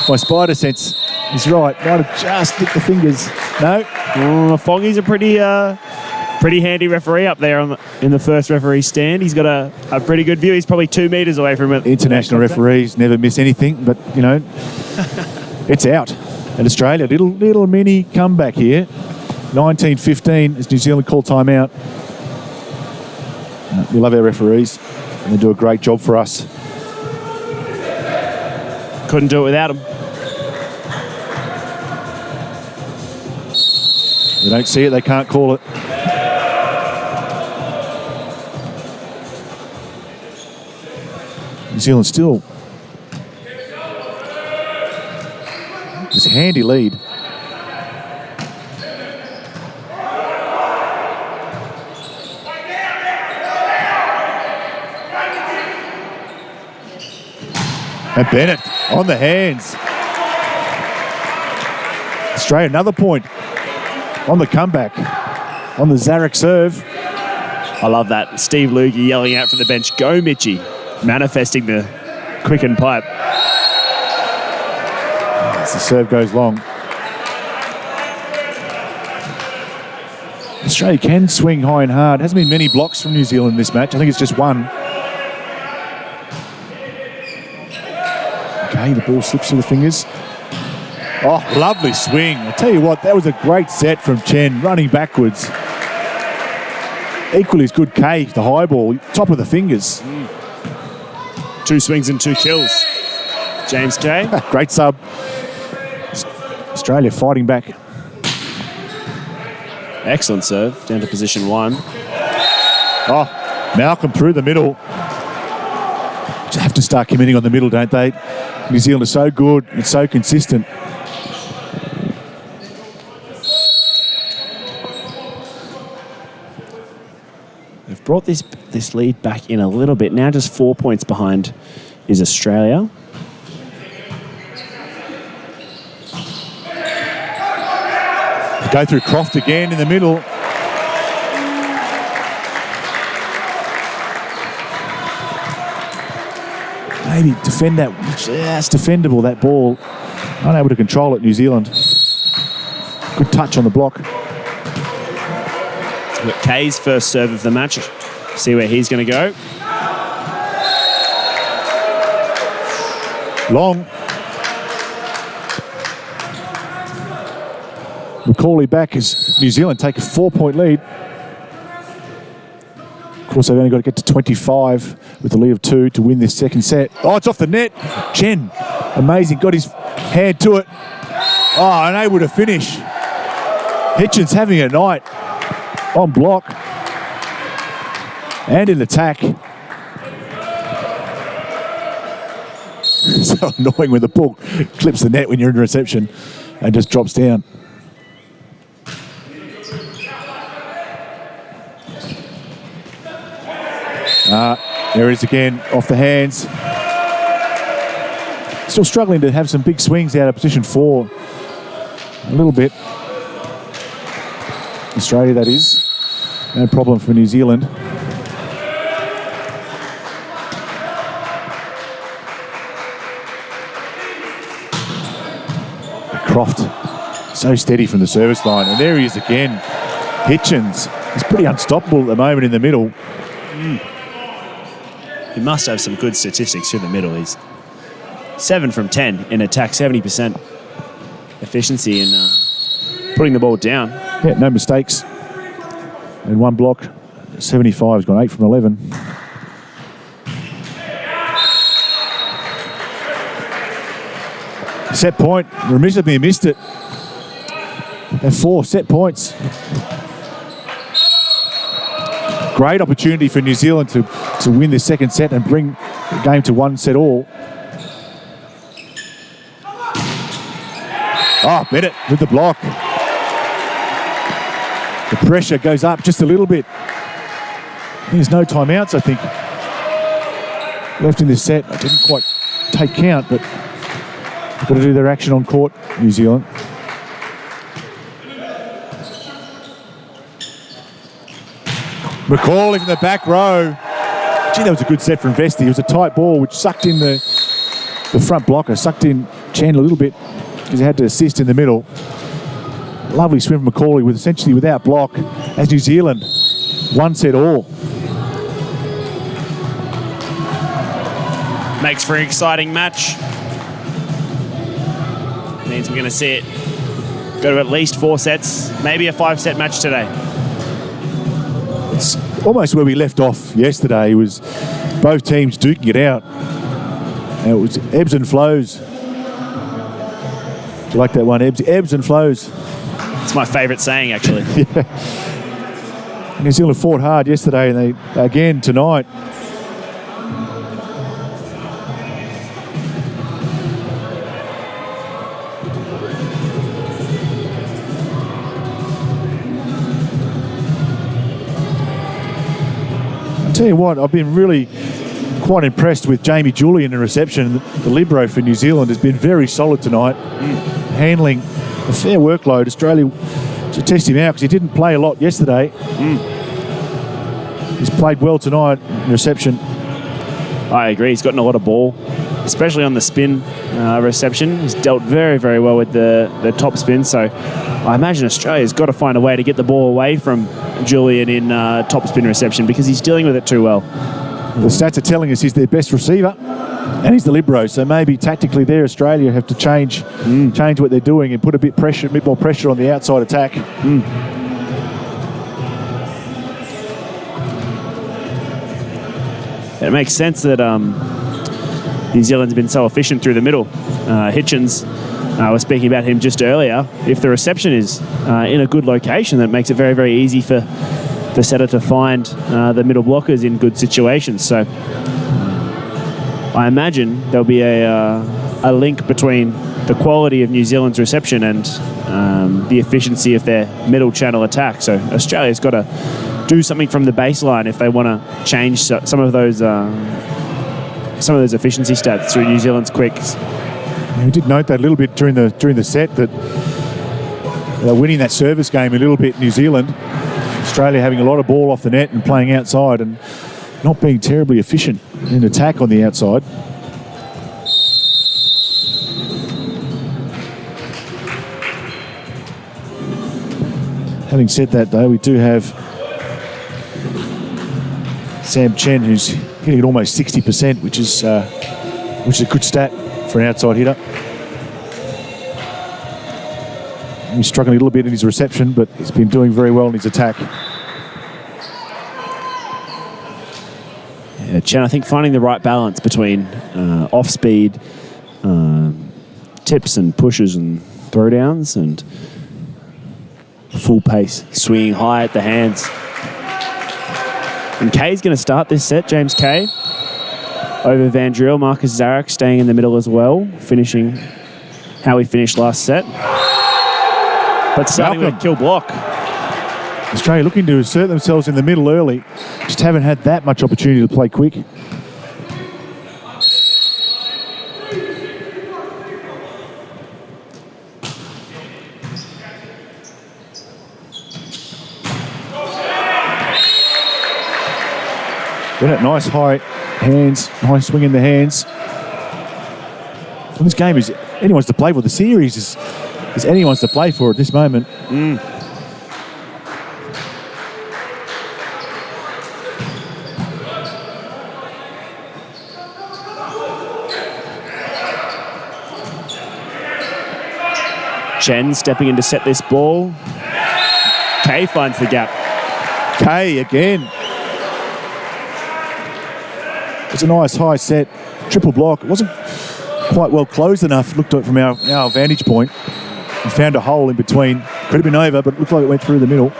My spider sense is right. Might have just nicked the fingers. No?
Foggy's a pretty handy referee up there in the first referee stand. He's got a pretty good view. He's probably 2 metres away from it.
International referees never miss anything, but, it's out. And Australia, little mini comeback here. 19-15 as New Zealand call timeout. We love our referees, and they do a great job for us.
Couldn't do it without them.
They don't see it, they can't call it. New Zealand still. It's a handy lead. And Bennett on the hands. Australia, another point on the comeback. On the Zarek serve.
I love that. Steve Lukey yelling out from the bench, "Go, Mitchie," manifesting the quick and pipe.
As the serve goes long. Australia can swing high and hard. Hasn't been many blocks from New Zealand in this match. I think it's just one. Okay, the ball slips through the fingers. Oh, lovely swing. I tell you what, that was a great set from Chen, running backwards. Equally as good Kay, the high ball, top of the fingers.
2 swings and 2 kills. James Kay.
Great sub. Australia fighting back.
Excellent serve, down to position 1.
Oh, Malcolm through the middle. Just have to start committing on the middle, don't they? New Zealand is so good and so consistent.
They've brought this lead back in a little bit. Now just 4 points behind is Australia.
Go through Croft again in the middle. Maybe defend that. Just defendable, that ball. Unable to control it, New Zealand. Good touch on the block.
Kay's first serve of the match. See where he's going to go.
Long. McCauley back as New Zealand take a 4-point lead. Of course, they've only got to get to 25 with a lead of 2 to win this second set. Oh, it's off the net. Chen, amazing, got his hand to it. Oh, unable to finish. Hitchens having a night on block and in attack. So annoying when the ball clips the net when you're in reception and just drops down. There it is again, off the hands. Still struggling to have some big swings out of position 4. A little bit. Australia, that is. No problem for New Zealand. Croft, so steady from the service line. And there he is again. Hitchens. He's pretty unstoppable at the moment in the middle.
He must have some good statistics through the middle. He's 7 from 10 in attack, 70% efficiency in putting the ball down.
Yeah, no mistakes. And 1 block. 75, he's gone 8 from 11. Set point. Remiss of me missed it. And 4 set points. Great opportunity for New Zealand to win this second set and bring the game to 1 set all. Oh, Bennett with the block. The pressure goes up just a little bit. There's no timeouts, I think, left in this set. I didn't quite take count, but they've got to do their action on court, New Zealand. McCauley from the back row. Gee, that was a good set from Vesti. It was a tight ball which sucked in the front blocker, sucked in Chen a little bit because he had to assist in the middle. Lovely swim from McCauley with essentially without block as New Zealand 1 set all.
Makes for an exciting match. Means we're going to see it go to at least 4 sets, maybe a 5-set match today.
It's almost where we left off yesterday. It was both teams duking it out. And it was ebbs and flows. Do you like that one? Ebbs and flows.
It's my favourite saying, actually.
Yeah. New Zealand fought hard yesterday, and they again tonight. Tell you what, I've been really quite impressed with Jamie Julian in reception. The libero for New Zealand has been very solid tonight, handling a fair workload. Australia to test him out because he didn't play a lot yesterday. He's played well tonight in reception.
I agree. He's gotten a lot of ball. especially on the spin reception. He's dealt very, very well with the top spin. So I imagine Australia's got to find a way to get the ball away from Julian in top spin reception because he's dealing with it too well.
The stats are telling us he's their best receiver and he's the libero. So maybe tactically there, Australia have to change what they're doing and put a bit more pressure on the outside attack.
It makes sense that New Zealand's been so efficient through the middle. Hitchens, I was speaking about him just earlier. If the reception is in a good location, that makes it very, very easy for the setter to find the middle blockers in good situations. So I imagine there'll be a link between the quality of New Zealand's reception and the efficiency of their middle channel attack. So Australia's got to do something from the baseline if they want to change some of those efficiency stats through New Zealand's quicks.
We did note that a little bit during the set that they're winning that service game a little bit. New Zealand, Australia having a lot of ball off the net and playing outside and not being terribly efficient in attack on the outside. Having said that, though, we do have Sam Chen, who's hitting at almost 60%, which is a good stat for an outside hitter. He's struggling a little bit in his reception, but he's been doing very well in his attack.
Yeah, Chen, I think finding the right balance between off-speed tips and pushes and throwdowns and full pace, swinging high at the hands. And Kay's going to start this set, James Kay, over Van Driel. Marcus Zarek staying in the middle as well, finishing how he finished last set. But starting with a kill block.
Australia looking to assert themselves in the middle early. Just haven't had that much opportunity to play quick. Bennett, nice high hands, nice swing in the hands. Well, this game is anyone's to play for. The series is anyone's to play for at this moment.
Chen stepping in to set this ball. Kay finds the gap.
Kay again. It's a nice high set, triple block. It wasn't quite well closed enough, looked at it from our vantage point. And found a hole in between. Could have been over, but it looked like it went through the middle.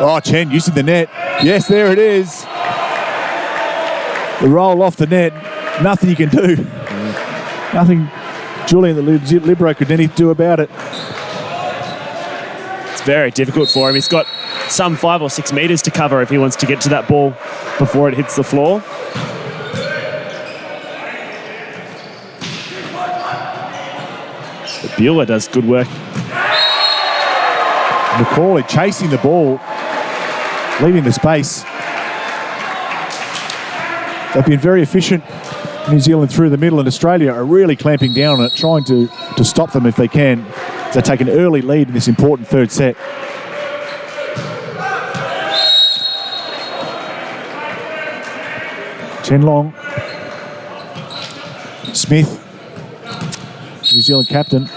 Oh, Chen using the net. Yes, there it is. The roll off the net. Nothing you can do. Nothing Julian, the libero, could anything do about it.
It's very difficult for him. He's got some 5 or 6 meters to cover if he wants to get to that ball before it hits the floor. But Bueller does good work.
McCauley chasing the ball, leaving the space. They've been very efficient, New Zealand, through the middle, and Australia are really clamping down on it, trying to stop them if they can. They take an early lead in this important third set. Chen Long, Smith, New Zealand captain.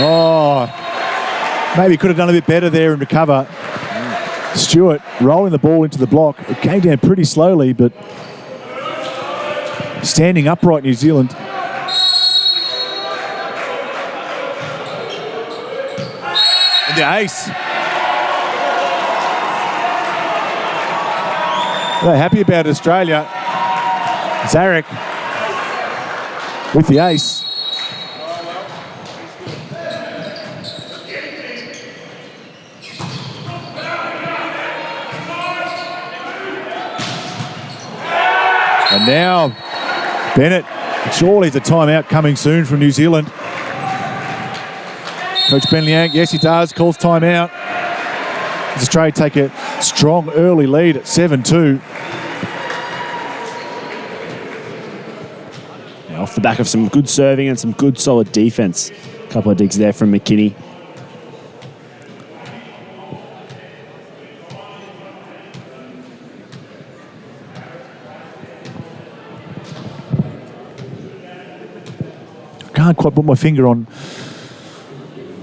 Oh, maybe could have done a bit better there and recover. Stewart rolling the ball into the block. It came down pretty slowly, but standing upright, New Zealand. And the ace. They're happy about it, Australia. Zarek with the ace. And now Bennett Surely the timeout coming soon from New Zealand. Coach Ben Liang, yes he does, calls timeout. As Australia take a strong early lead at 7-2.
Off the back of some good serving and some good solid defence. A couple of digs there from McKinney.
Can't quite put my finger on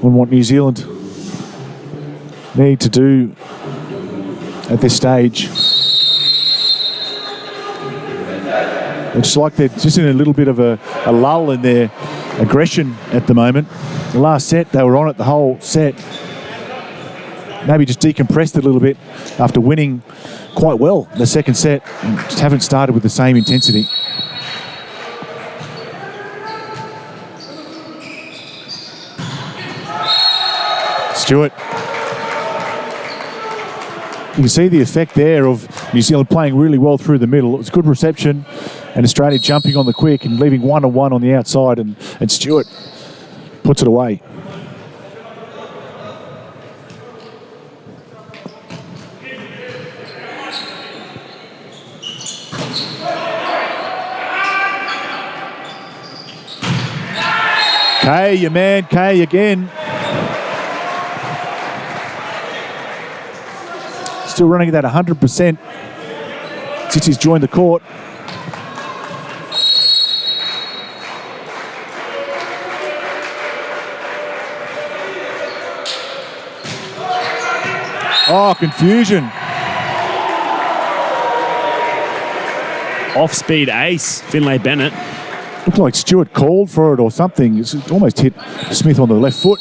what New Zealand need to do at this stage. It's like they're just in a little bit of a lull in their aggression at the moment. The last set, they were on it the whole set. Maybe just decompressed a little bit after winning quite well the second set and just haven't started with the same intensity. Stewart. You can see the effect there of New Zealand playing really well through the middle. It was good reception and Australia jumping on the quick and leaving one-on-one on the outside, and Stewart puts it away. Kay, your man, Kay again. Still running at that 100% since he's joined the court. Oh, confusion.
Off-speed ace, Finlay Bennett.
Looked like Stewart called for it or something. It's almost hit Smith on the left foot.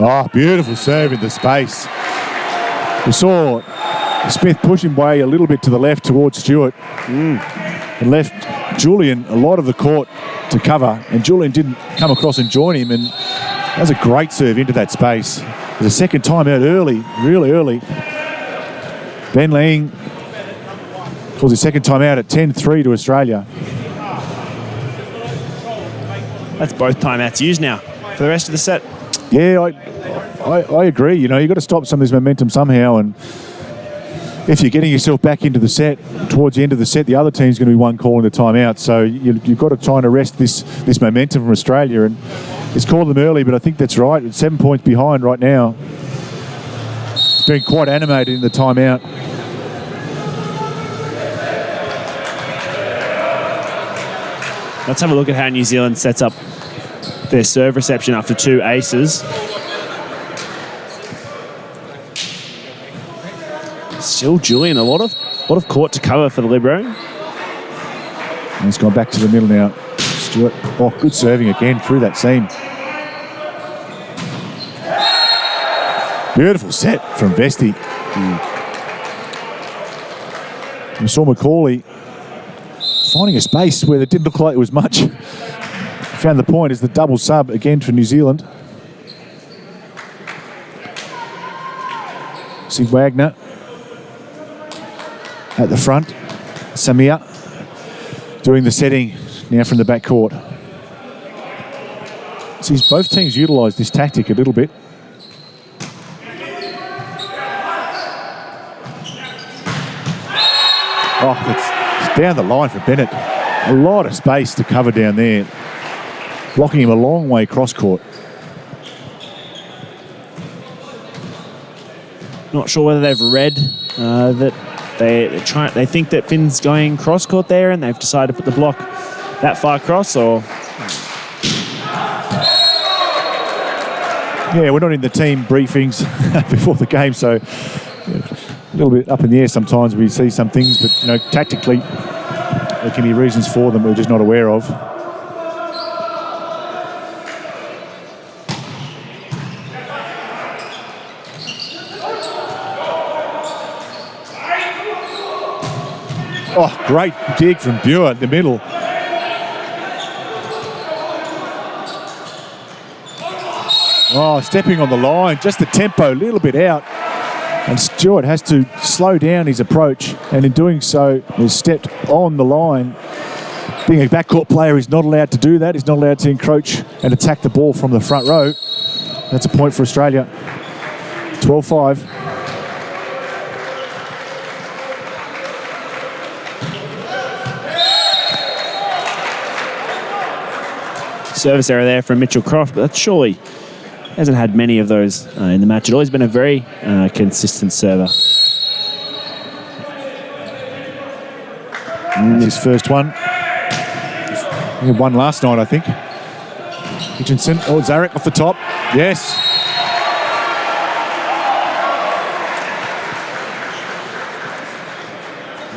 Oh, beautiful serve in the space. We saw Smith push him way a little bit to the left towards Stewart. And left Julian a lot of the court to cover, and Julian didn't come across and join him, and that was a great serve into that space. There's a second time out early, really early. Ben Liang calls his second time out at 10-3 to Australia.
That's both timeouts used now for the rest of the set.
Yeah, I agree. You know, you've got to stop some of this momentum somehow, and if you're getting yourself back into the set, towards the end of the set, the other team's going to be one calling the timeout. So you've got to try and arrest this momentum from Australia, and it's called them early, but I think that's right. It's 7 points behind right now. It's been quite animated in the timeout.
Let's have a look at how New Zealand sets up their serve reception after two aces. Still Julian, a lot of court to cover for the libero.
And he's gone back to the middle now. Stewart, oh, good serving again through that seam. Beautiful set from Vesti. We saw Macaulay finding a space where it didn't look like it was much. Found the point is the double sub again for New Zealand. See Wagner at the front. Samir doing the setting now from the back court. See, both teams utilised this tactic a little bit. Oh, it's down the line for Bennett. A lot of space to cover down there. Blocking him a long way cross court.
Not sure whether they've read that they think that Finn's going cross court there, and they've decided to put the block that far across, or
yeah, we're not in the team briefings before the game, so a little bit up in the air sometimes. We see some things, but you know, tactically there can be reasons for them we're just not aware of. Oh, great dig from Buer in the middle. Oh, stepping on the line, just the tempo a little bit out. And Stewart has to slow down his approach, and in doing so, has stepped on the line. Being a backcourt player, he's not allowed to do that. He's not allowed to encroach and attack the ball from the front row. That's a point for Australia. 12-5.
Service error there from Mitchell Croft, but that surely hasn't had many of those in the match at all. He's been a very consistent server.
His first one. He had one last night, I think. Hitchinson. Oh, Zarek off the top. Yes.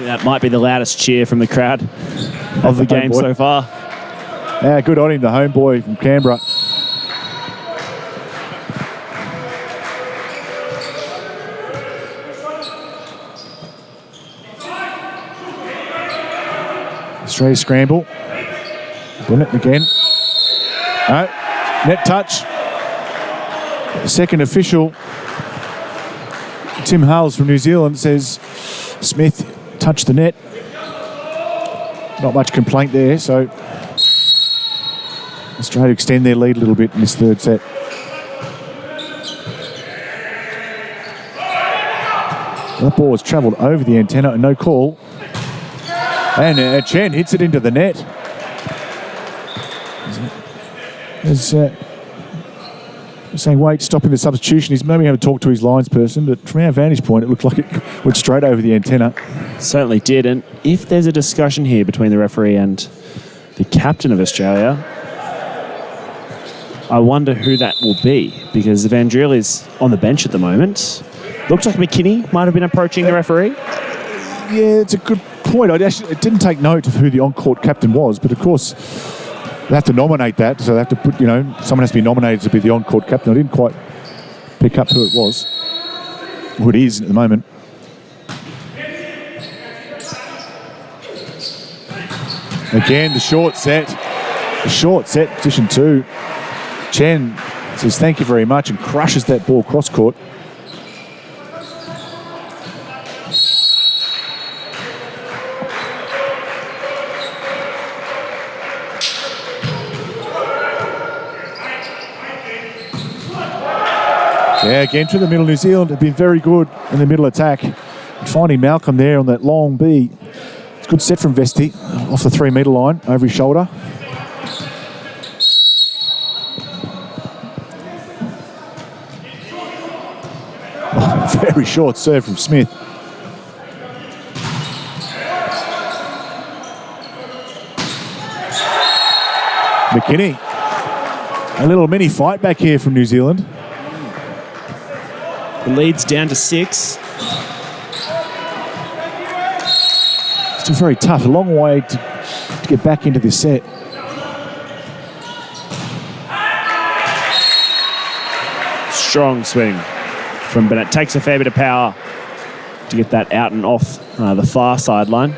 That might be the loudest cheer from the crowd of the game so far.
Yeah, good on him, the homeboy from Canberra. Australia scramble. Bennett again. No, net touch. Second official, Tim Hulls from New Zealand, says Smith touched the net. Not much complaint there, so Australia extend their lead a little bit in this third set. That ball has travelled over the antenna and no call. And Chen hits it into the net. Saying, wait, stopping the substitution. He's maybe having to talk to his lines person, but from our vantage point, it looked like it went straight over the antenna.
Certainly did. And if there's a discussion here between the referee and the captain of Australia, I wonder who that will be, because Vandril is on the bench at the moment. Looks like McKinney might have been approaching the referee.
Yeah, it's a good point. I didn't take note of who the on-court captain was, but of course they have to nominate that, so they have to put, someone has to be nominated to be the on-court captain. I didn't quite pick up who it was, who it is at the moment. Again, the short set, position 2. Chen says thank you very much and crushes that ball cross court. Yeah, again through the middle. New Zealand have been very good in the middle attack. And finding Malcolm there on that long B. It's a good set from Vesti off the 3 metre line over his shoulder. Very short serve from Smith. McKinney. A little mini fight back here from New Zealand.
The lead's down to 6.
Still very tough. A long way to get back into this set.
Strong swing from Bennett. Takes a fair bit of power to get that out and off the far sideline.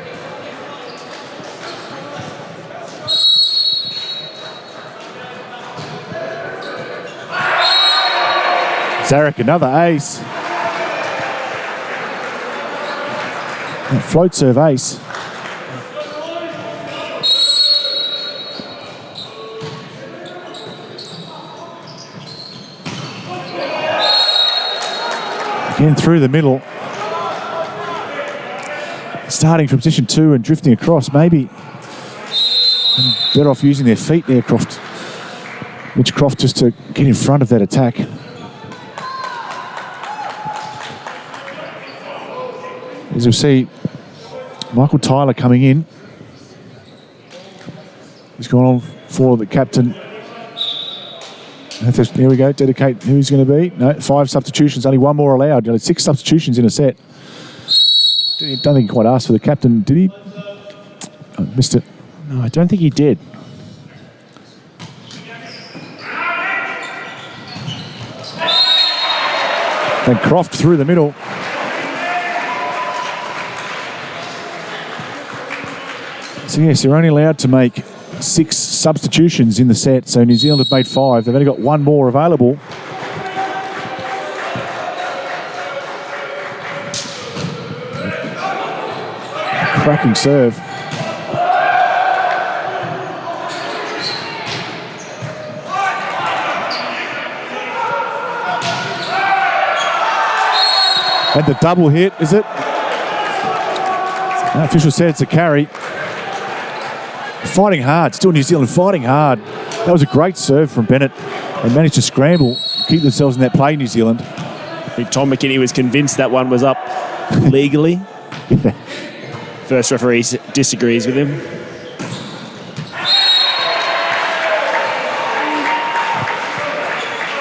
Zarek, another ace. That float serve ace. Again through the middle. Starting from position 2 and drifting across. Maybe better off using their feet there, Croft. Mitch Croft, just to get in front of that attack. As you'll see, Michael Tyler coming in. He's gone on for the captain. Here we go, dedicate who's going to be. No, 5 substitutions, only 1 more allowed. 6 substitutions in a set. Don't think he quite asked for the captain, did he? Oh, missed it.
No, I don't think he did.
And Croft through the middle. So yes, you're only allowed to make 6 substitutions in the set. So New Zealand have made 5. They've only got 1 more available. Cracking serve. And the double hit, is it? The official said it's a carry. Fighting hard, still New Zealand fighting hard. That was a great serve from Bennett. They managed to scramble, keep themselves in that play, New Zealand.
I think Tom McKinney was convinced that one was up legally.
Yeah.
First referee disagrees with him.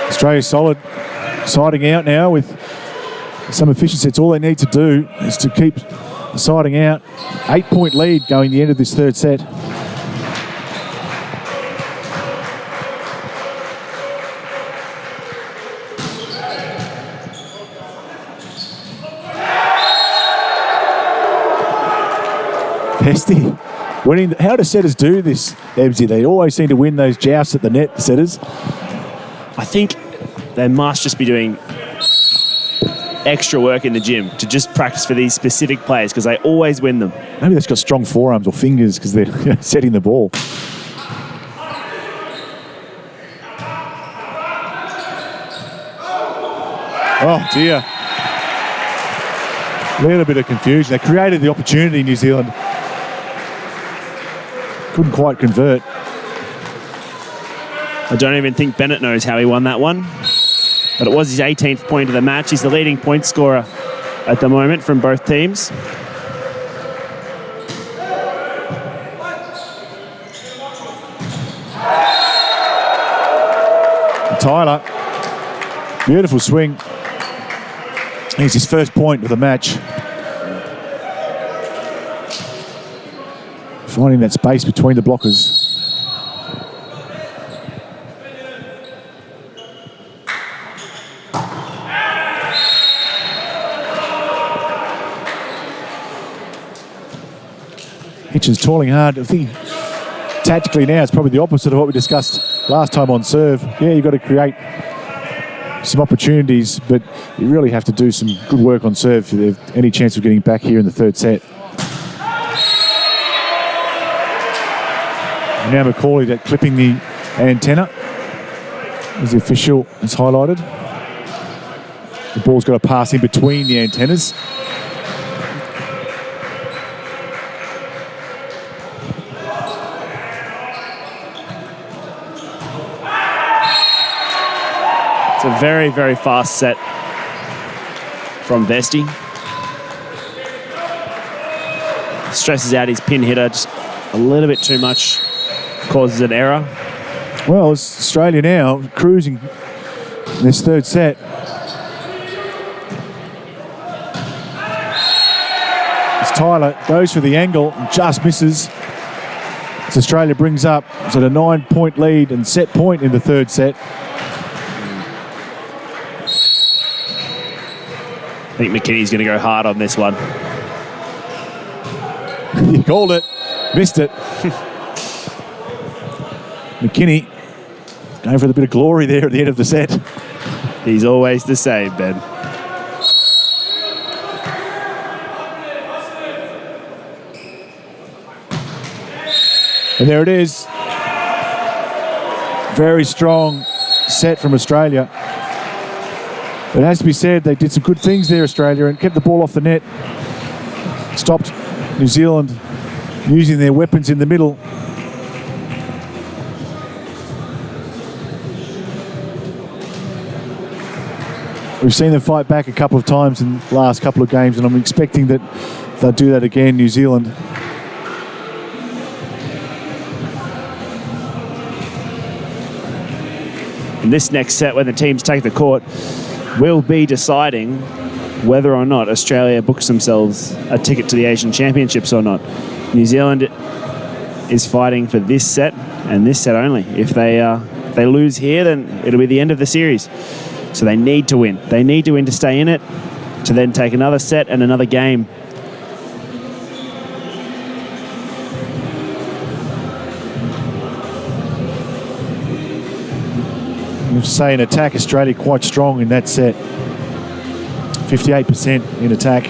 Australia solid, siding out now with some efficiency. It's all they need to do is to keep siding out. 8-point lead going the end of this third set. Pesty winning. How do setters do this, Ebbsy? They always seem to win those jousts at the net, setters.
I think they must just be doing extra work in the gym to just practice for these specific plays because they always win them.
Maybe they've got strong forearms or fingers because they're setting the ball. Oh dear. A little bit of confusion. They created the opportunity, New Zealand. Couldn't quite convert.
I don't even think Bennett knows how he won that one. But it was his 18th point of the match. He's the leading point scorer at the moment from both teams.
Tyler, beautiful swing. He's his first point of the match. Finding that space between the blockers. Hitchens toiling hard. I think tactically now it's probably the opposite of what we discussed last time on serve. Yeah, you've got to create some opportunities, but you really have to do some good work on serve if there's any chance of getting back here in the third set. Now McCauley that clipping the antenna, as the official has highlighted. The ball's got to pass in between the antennas.
It's a very, very fast set from Vesti. Stresses out his pin hitter just a little bit too much. Causes an error.
Well, it's Australia now cruising in this third set. As Tyler goes for the angle and just misses. As Australia brings up, it's at a 9-point lead and set point in the third set.
I think McKinney's going to go hard on this one.
You called it, missed it. McKinney going for the bit of glory there at the end of the set.
He's always the same, Ben.
And there it is. Very strong set from Australia. It has to be said, they did some good things there, Australia, and kept the ball off the net. Stopped New Zealand using their weapons in the middle. We've seen them fight back a couple of times in the last couple of games, and I'm expecting that they'll do that again, New Zealand.
In this next set, when the teams take the court, will be deciding whether or not Australia books themselves a ticket to the Asian Championships or not. New Zealand is fighting for this set and this set only. If they lose here, then it'll be the end of the series. So they need to win. They need to win to stay in it, to then take another set and another game.
I would say in attack, Australia quite strong in that set. 58% in attack.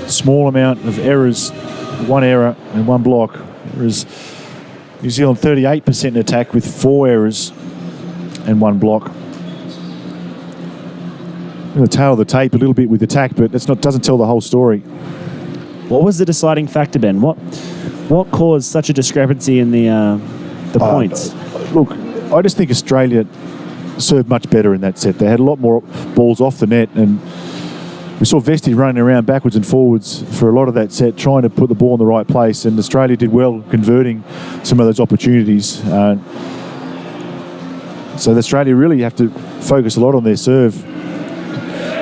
small amount of errors, 1 error and 1 block. Whereas New Zealand 38% in attack with 4 errors and 1 block. I'm going to tail the tape a little bit with attack, but doesn't tell the whole story.
What was the deciding factor, Ben? What caused such a discrepancy in the points?
Look, I just think Australia served much better in that set. They had a lot more balls off the net, and we saw Vesti running around backwards and forwards for a lot of that set, trying to put the ball in the right place, and Australia did well converting some of those opportunities. So Australia really have to focus a lot on their serve.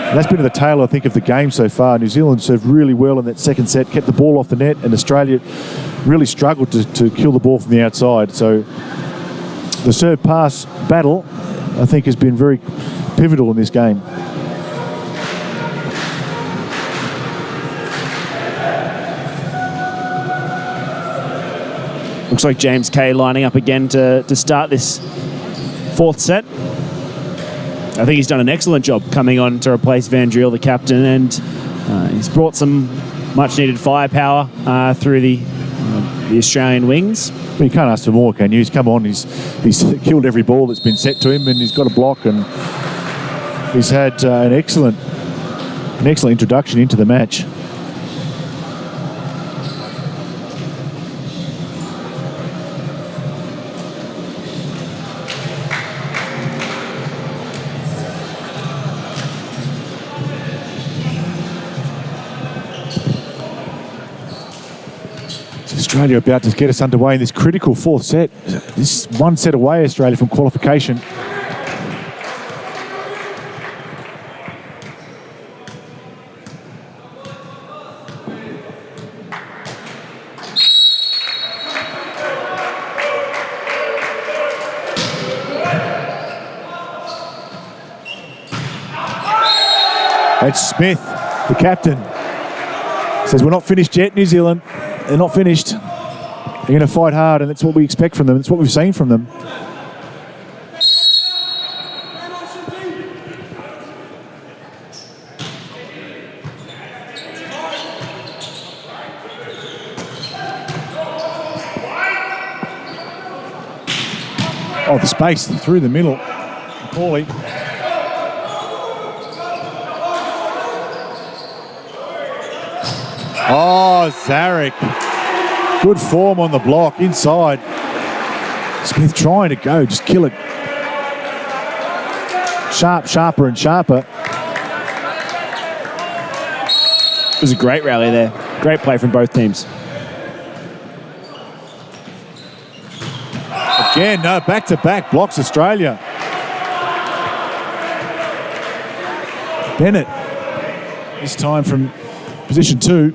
And that's been the tail, I think, of the game so far. New Zealand served really well in that second set, kept the ball off the net, and Australia really struggled to kill the ball from the outside. So the serve pass battle, I think, has been very pivotal in this game.
Looks like James Kay lining up again to start this 4th set. I think he's done an excellent job coming on to replace Van Driel, the captain, and he's brought some much-needed firepower through the Australian wings.
Well, you can't ask for more, can you? He's come on, he's killed every ball that's been set to him, and he's got a block, and he's had an excellent introduction into the match. Australia about to get us underway in this critical 4th set. This is 1 set away, Australia, from qualification. That's Smith, the captain, says we're not finished yet, New Zealand. They're not finished. They're going to fight hard, and that's what we expect from them. It's what we've seen from them. Oh, the space through the middle. Paulie. Oh, Zarek. Good form on the block inside. Smith trying to go, just kill it. Sharper and sharper.
It was a great rally there. Great play from both teams.
Again, no, back-to-back blocks Australia. Bennett, this time from position 2.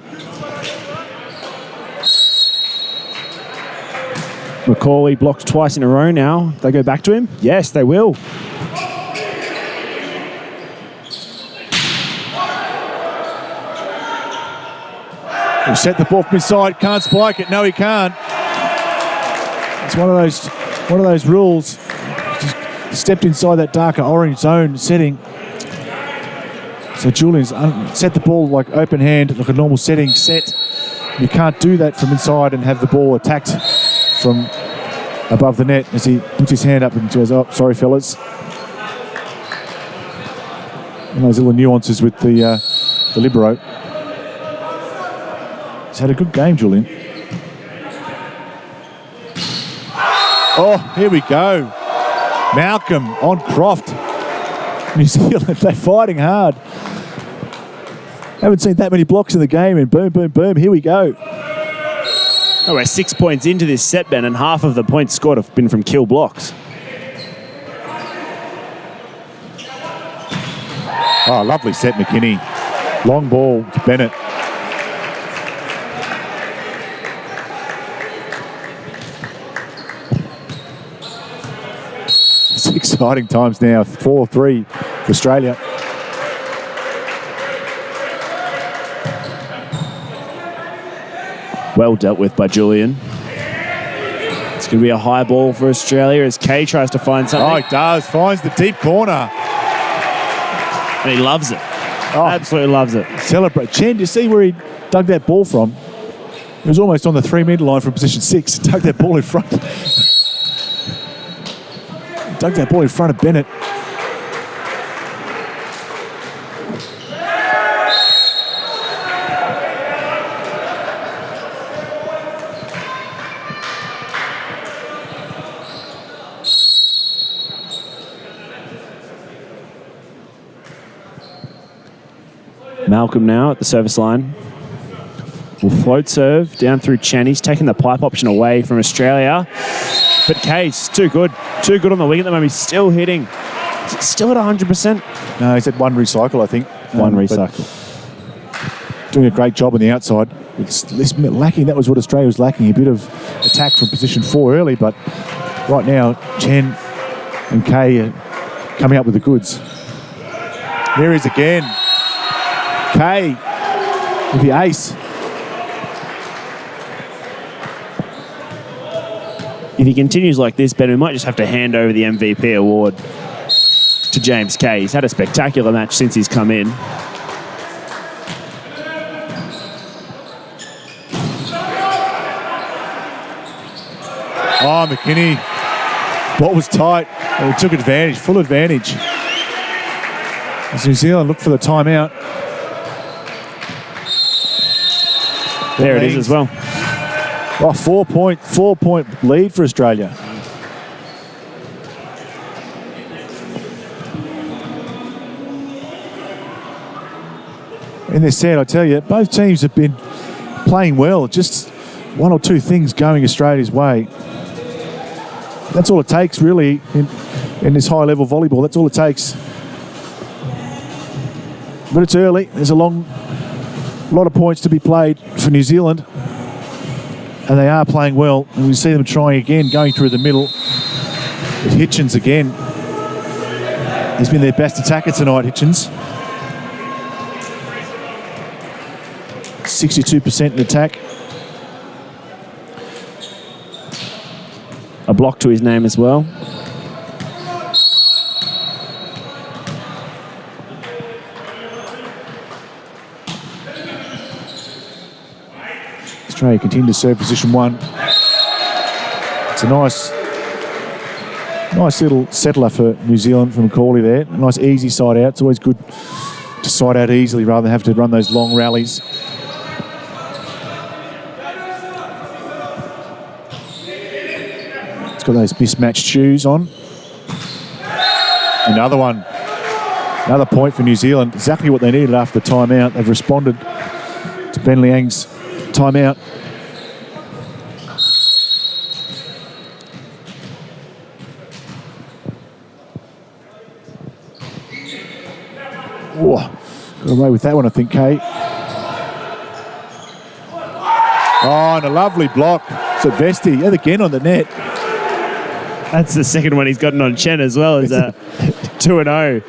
McCauley blocked twice in a row now. They go back to him? Yes, they will.
He'll set the ball from his side, can't spike it. No, he can't. It's one of those rules. Just stepped inside that darker orange zone setting. So Julian's set the ball like open hand, like a normal setting set. You can't do that from inside and have the ball attacked from above the net as he puts his hand up and goes, oh, sorry, fellas. And those little nuances with the libero. He's had a good game, Julian. Oh, here we go. Malcolm on Croft. New Zealand, they're fighting hard. Haven't seen that many blocks in the game, and boom, boom, boom, here we go.
Oh, we're 6 points into this set, Ben, and half of the points scored have been from kill blocks.
Oh, lovely set, McKinney. Long ball to Bennett. It's exciting times now. 4-3 for Australia.
Well dealt with by Julian. It's going to be a high ball for Australia as Kay tries to find something.
Oh, he does. Finds the deep corner.
And he loves it.
Oh,
absolutely loves it.
Celebrate. Chen, do you see where he dug that ball from. He was almost on the 3-metre line from position 6. Dug that ball in front. Dug that ball in front of Bennett.
Malcolm now at the service line. Will float serve down through Chen. He's taking the pipe option away from Australia. But Case, too good. Too good on the wing at the moment. He's still hitting. Still at 100%.
No, he's at one recycle, I think.
One recycle.
Doing a great job on the outside. It's lacking. That was what Australia was lacking. A bit of attack from position 4 early, but right now, Chen and Kay are coming up with the goods. There he is again. Kay with the ace.
If he continues like this, Ben, we might just have to hand over the MVP award to James Kay. He's had a spectacular match since he's come in.
Oh, McKinney. Ball was tight. He took advantage, full advantage. As New Zealand looked for the timeout.
There it is as well.
Oh, 4-point lead for Australia. In this set, I tell you, both teams have been playing well. Just one or two things going Australia's way. That's all it takes, really, in this high-level volleyball. That's all it takes. But it's early. There's a lot of points to be played for New Zealand. And they are playing well. And we see them trying again, going through the middle. With Hitchens again. He's been their best attacker tonight, Hitchens. 62% in attack.
A block to his name as well.
Australia continue to serve position 1. It's a nice little settler for New Zealand from Macaulay there. A nice easy side out. It's always good to side out easily rather than have to run those long rallies. It's got those mismatched shoes on. Another one. Another point for New Zealand. Exactly what they needed after the timeout. They've responded to Ben Liang's timeout. Oh, got away with that one, I think, Kay. Oh, and a lovely block. So Vesti, yet again on the net.
That's the second one he's gotten on Chen as well. Is a 2-0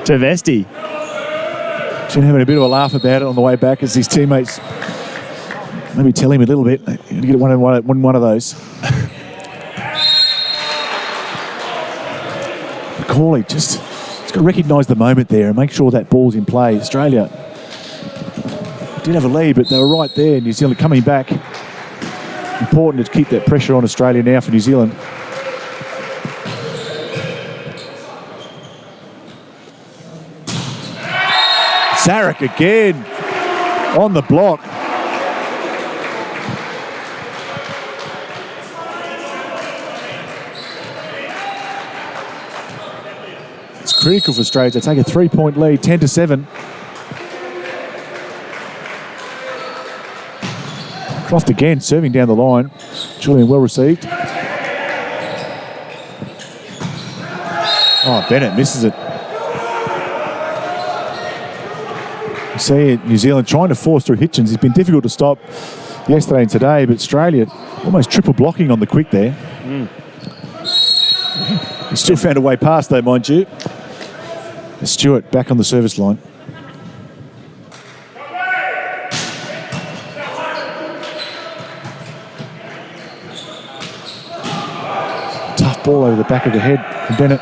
to Vesti.
Chen having a bit of a laugh about it on the way back as his teammates maybe tell him a little bit. You get one of those. Macaulay just got to recognise the moment there and make sure that ball's in play. Australia did have a lead, but they were right there. New Zealand coming back. Important to keep that pressure on Australia now for New Zealand. Zarek again on the block. It's critical for Australia to take a 3-point lead, 10-7. Croft again, serving down the line. Julian well received. Oh, Bennett misses it. You see New Zealand trying to force through Hitchens. It's been difficult to stop yesterday and today, but Australia almost triple blocking on the quick there. He still found a way past though, mind you. Stewart back on the service line. Tough ball over the back of the head from Bennett.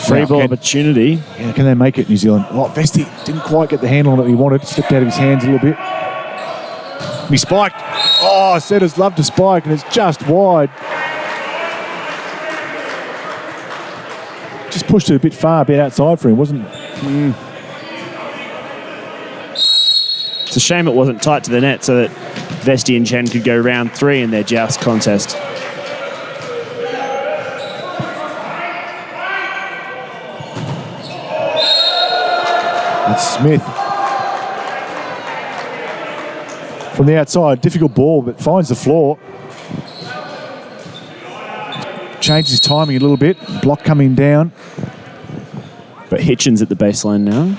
Free ball opportunity.
Yeah, can they make it, New Zealand? Oh, Vesti didn't quite get the handle on it he wanted. Slipped out of his hands a little bit. And he spiked. Oh, setters love to spike, and it's just wide. Just pushed it a bit far, a bit outside for him, wasn't it?
It's a shame it wasn't tight to the net so that Vesti and Chen could go round 3 in their joust contest.
It's Smith. From the outside, difficult ball, but finds the floor. Changes his timing a little bit. Block coming down.
But Hitchens at the baseline now.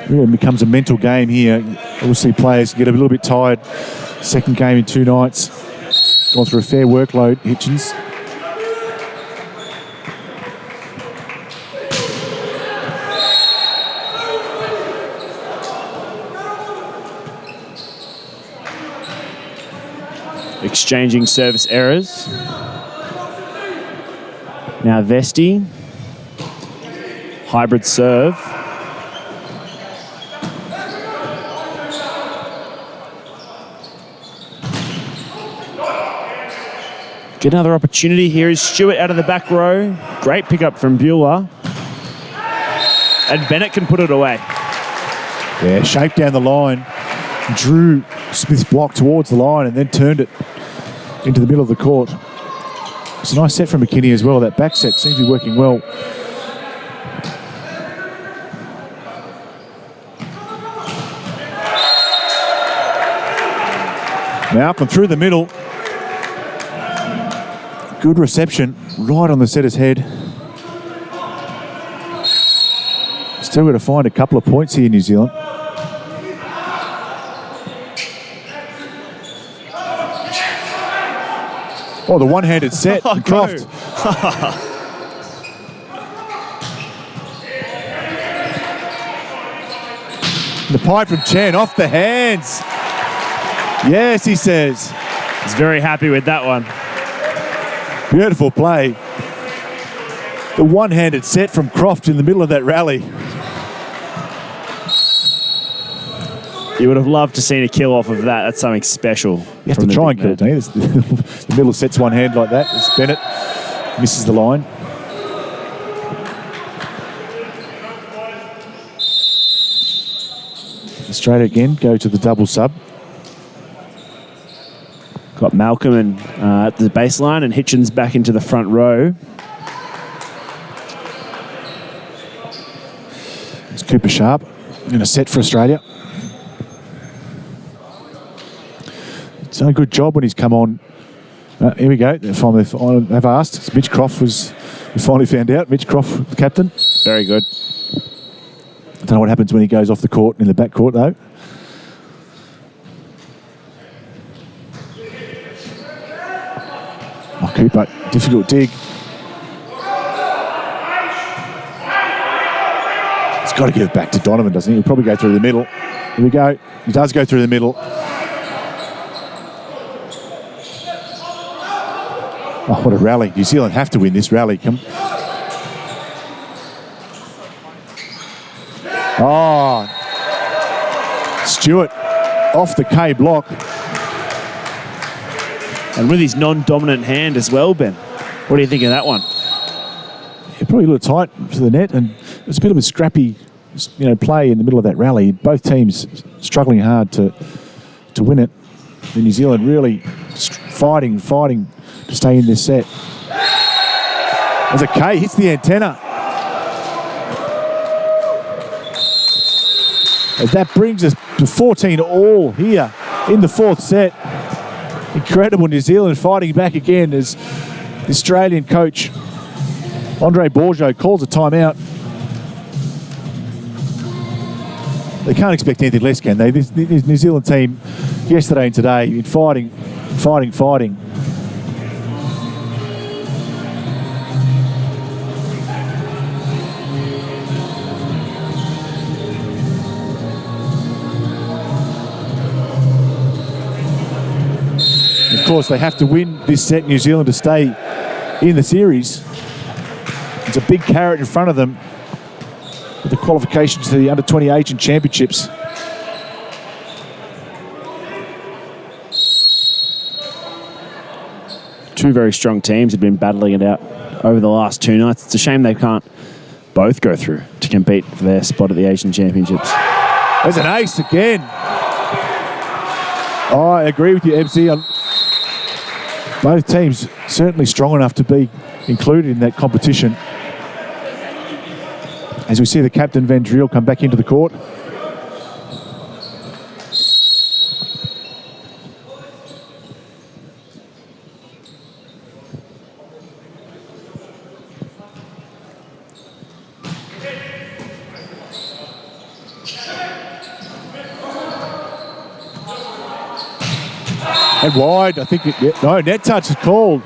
Really becomes a mental game here. We'll see players get a little bit tired. Second game in 2 nights. Gone through a fair workload, Hitchens.
Exchanging service errors. Now Vesti. Hybrid serve. Get another opportunity. Here is Stewart out of the back row. Great pickup from Bueller. And Bennett can put it away.
Yeah, shaped down the line. Drew Smith's block towards the line and then turned it into the middle of the court. It's a nice set from McKinney as well. That back set seems to be working well. Malcolm through the middle. Good reception, right on the setter's head. Still got to find a couple of points here, New Zealand. Oh, the one-handed set from Croft. The pipe from Chen off the hands. Yes, he says.
He's very happy with that one.
Beautiful play. The one-handed set from Croft in the middle of that rally.
You would have loved to seen a kill off of that. That's something special.
You have to try and kill it, don't you? The middle sets one hand like that. It's Bennett. Misses the line. Australia again go to the double sub.
Got Malcolm and at the baseline and Hitchens back into the front row.
It's Cooper Sharp in a set for Australia. It's done a good job when he's come on. Here we go. They've asked. Mitch Croft we finally found out. Mitch Croft, the captain.
Very good.
I don't know what happens when he goes off the court in the back court though. Oh, Cooper, difficult dig. He's got to give it back to Donovan, doesn't he? He'll probably go through the middle. Here we go. He does go through the middle. Oh, what a rally. New Zealand have to win this rally. Come. Oh. Stewart off the K block.
And with his non-dominant hand as well, Ben. What do you think of that one?
Yeah, probably a little tight to the net, and it was a bit of a scrappy, play in the middle of that rally. Both teams struggling hard to win it. The New Zealand really fighting to stay in this set. As a K hits the antenna. As that brings us to 14 all here in the fourth set. Incredible. New Zealand fighting back again as the Australian coach Andre Bourgeot calls a timeout. They can't expect anything less, can they? This New Zealand team yesterday and today been fighting. course, they have to win this set, New Zealand, to stay in the series. It's a big carrot in front of them with the qualifications to the Under-20 Asian Championships.
Two very strong teams have been battling it out over the last two nights. It's a shame they can't both go through to compete for their spot at the Asian Championships.
There's an ace again. Oh, I agree with you, MC. Both teams certainly strong enough to be included in that competition. As we see the captain, Van Driel, come back into the court. And wide, I think, no, net touch is called.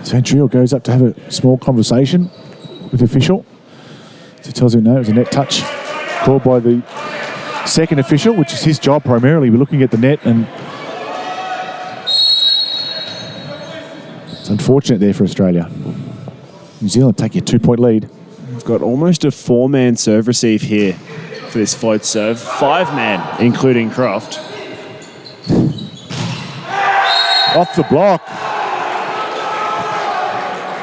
Van Driel goes up to have a small conversation with the official. So he tells him no, it was a net touch called by the second official, which is his job primarily. We're looking at the net, and it's unfortunate there for Australia. New Zealand taking a 2-point lead.
We've got almost a 4-man serve receive here for this float serve. 5-man, including Croft.
Off the block.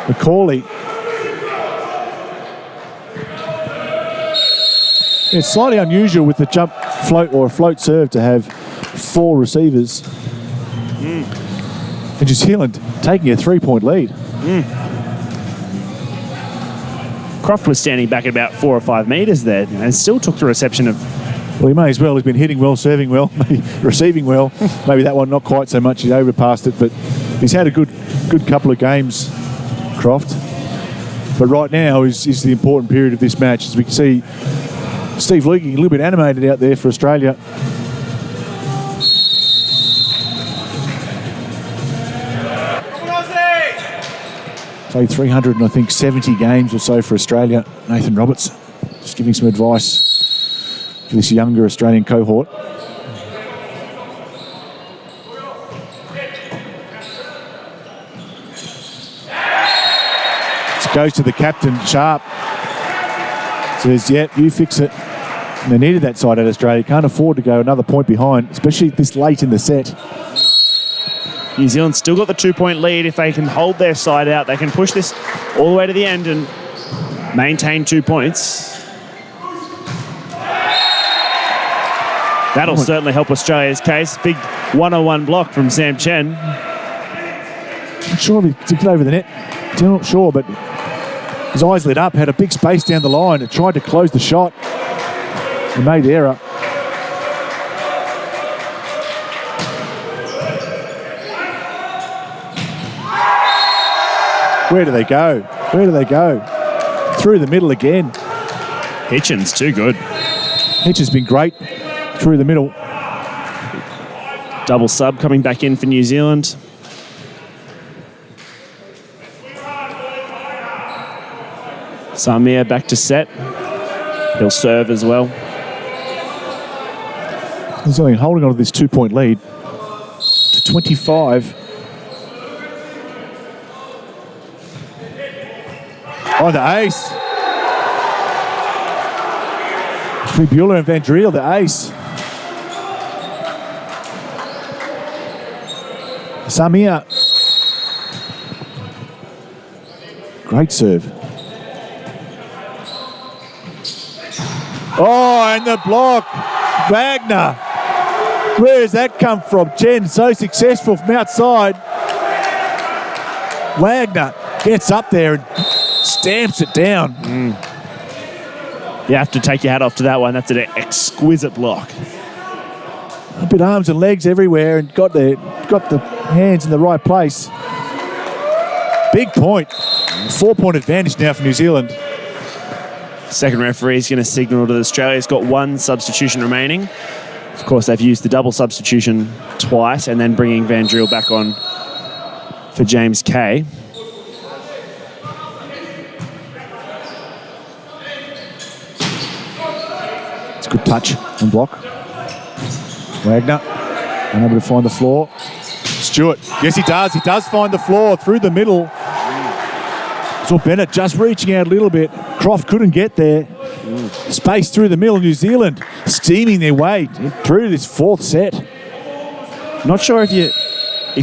McCauley. It's slightly unusual with the jump float or float serve to have 4 receivers. And New Zealand taking a 3-point lead.
Croft was standing back at about 4 or 5 metres there and still took the reception of...
Well, he may as well. He's been hitting well, serving well, maybe receiving well. Maybe that one not quite so much. He overpassed it, but he's had a good couple of games, Croft. But right now is the important period of this match. As we can see, Steve Leakey a little bit animated out there for Australia. Played 370 games or so for Australia. Nathan Roberts just giving some advice for this younger Australian cohort. So goes to the captain, Sharp. Says, yep, you fix it. And they needed that side at Australia. Can't afford to go another point behind, especially this late in the set.
New Zealand still got the 2-point lead. If they can hold their side out, they can push this all the way to the end and maintain 2 points. That'll certainly help Australia's case. Big 101 block from Sam Chen.
Not sure if he took it over the net. Still not sure, but his eyes lit up, had a big space down the line and tried to close the shot. He made the error. Where do they go? Where do they go? Through the middle again.
Hitchens, too good.
Hitch has been great through the middle.
Double sub coming back in for New Zealand. Samir back to set. He'll serve as well.
New Zealand holding on to this 2-point lead to 25. Oh, the ace. Between Bueller and Van Driel, the ace. Samir. Great serve. Oh, and the block. Wagner. Where has that come from? Chen, so successful from outside. Wagner gets up there and stamps it down.
You have to take your hat off to that one. That's an exquisite block.
A bit arms and legs everywhere and got the hands in the right place. Big point. 4-point advantage now for New Zealand.
Second referee is going to signal that Australia's got 1 substitution remaining. Of course, they've used the double substitution twice and then bringing Van Driel back on for James Kay.
Touch and block. Wagner, unable to find the floor. Stewart, yes he does. He does find the floor through the middle. So Bennett just reaching out a little bit. Croft couldn't get there. Space through the middle. New Zealand steaming their way through this fourth set.
Not sure if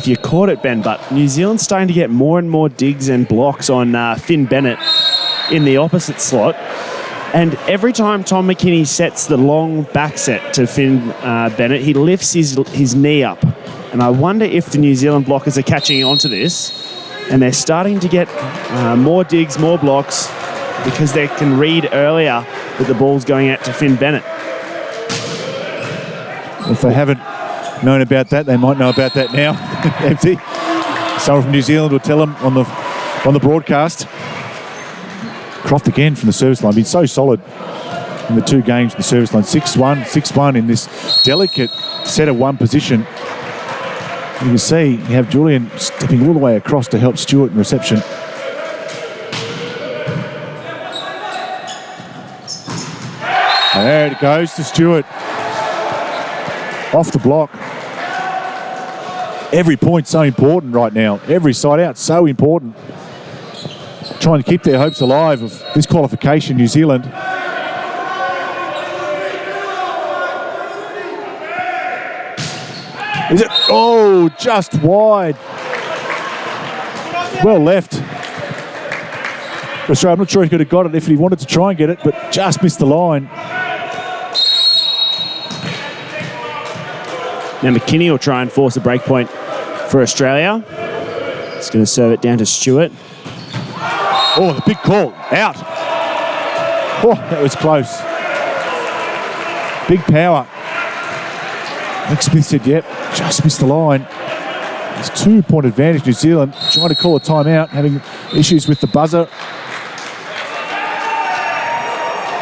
you caught it, Ben, but New Zealand's starting to get more and more digs and blocks on Finn Bennett in the opposite slot. And every time Tom McKinney sets the long back set to Finn Bennett, he lifts his knee up. And I wonder if the New Zealand blockers are catching on to this. And they're starting to get more digs, more blocks, because they can read earlier that the ball's going out to Finn Bennett.
If they haven't known about that, they might know about that now. Empty. Someone from New Zealand will tell them on the broadcast. Croft again from the service line. Been so solid in the two games from the service line. 6-1, 6-1 in this delicate set of one position. You can see you have Julian stepping all the way across to help Stewart in reception. And there it goes to Stewart. Off the block. Every point so important right now. Every side out so important. Trying to keep their hopes alive of this qualification, New Zealand. Is it? Oh, just wide. Well left. Australia, I'm not sure he could have got it if he wanted to try and get it, but just missed the line.
Now McKinney will try and force a break point for Australia. He's going to serve it down to Stewart.
Oh, the big call. Out. Oh, that was close. Big power. Nick Smith said, yep, just missed the line. It's 2-point advantage, New Zealand. Trying to call a timeout, having issues with the buzzer.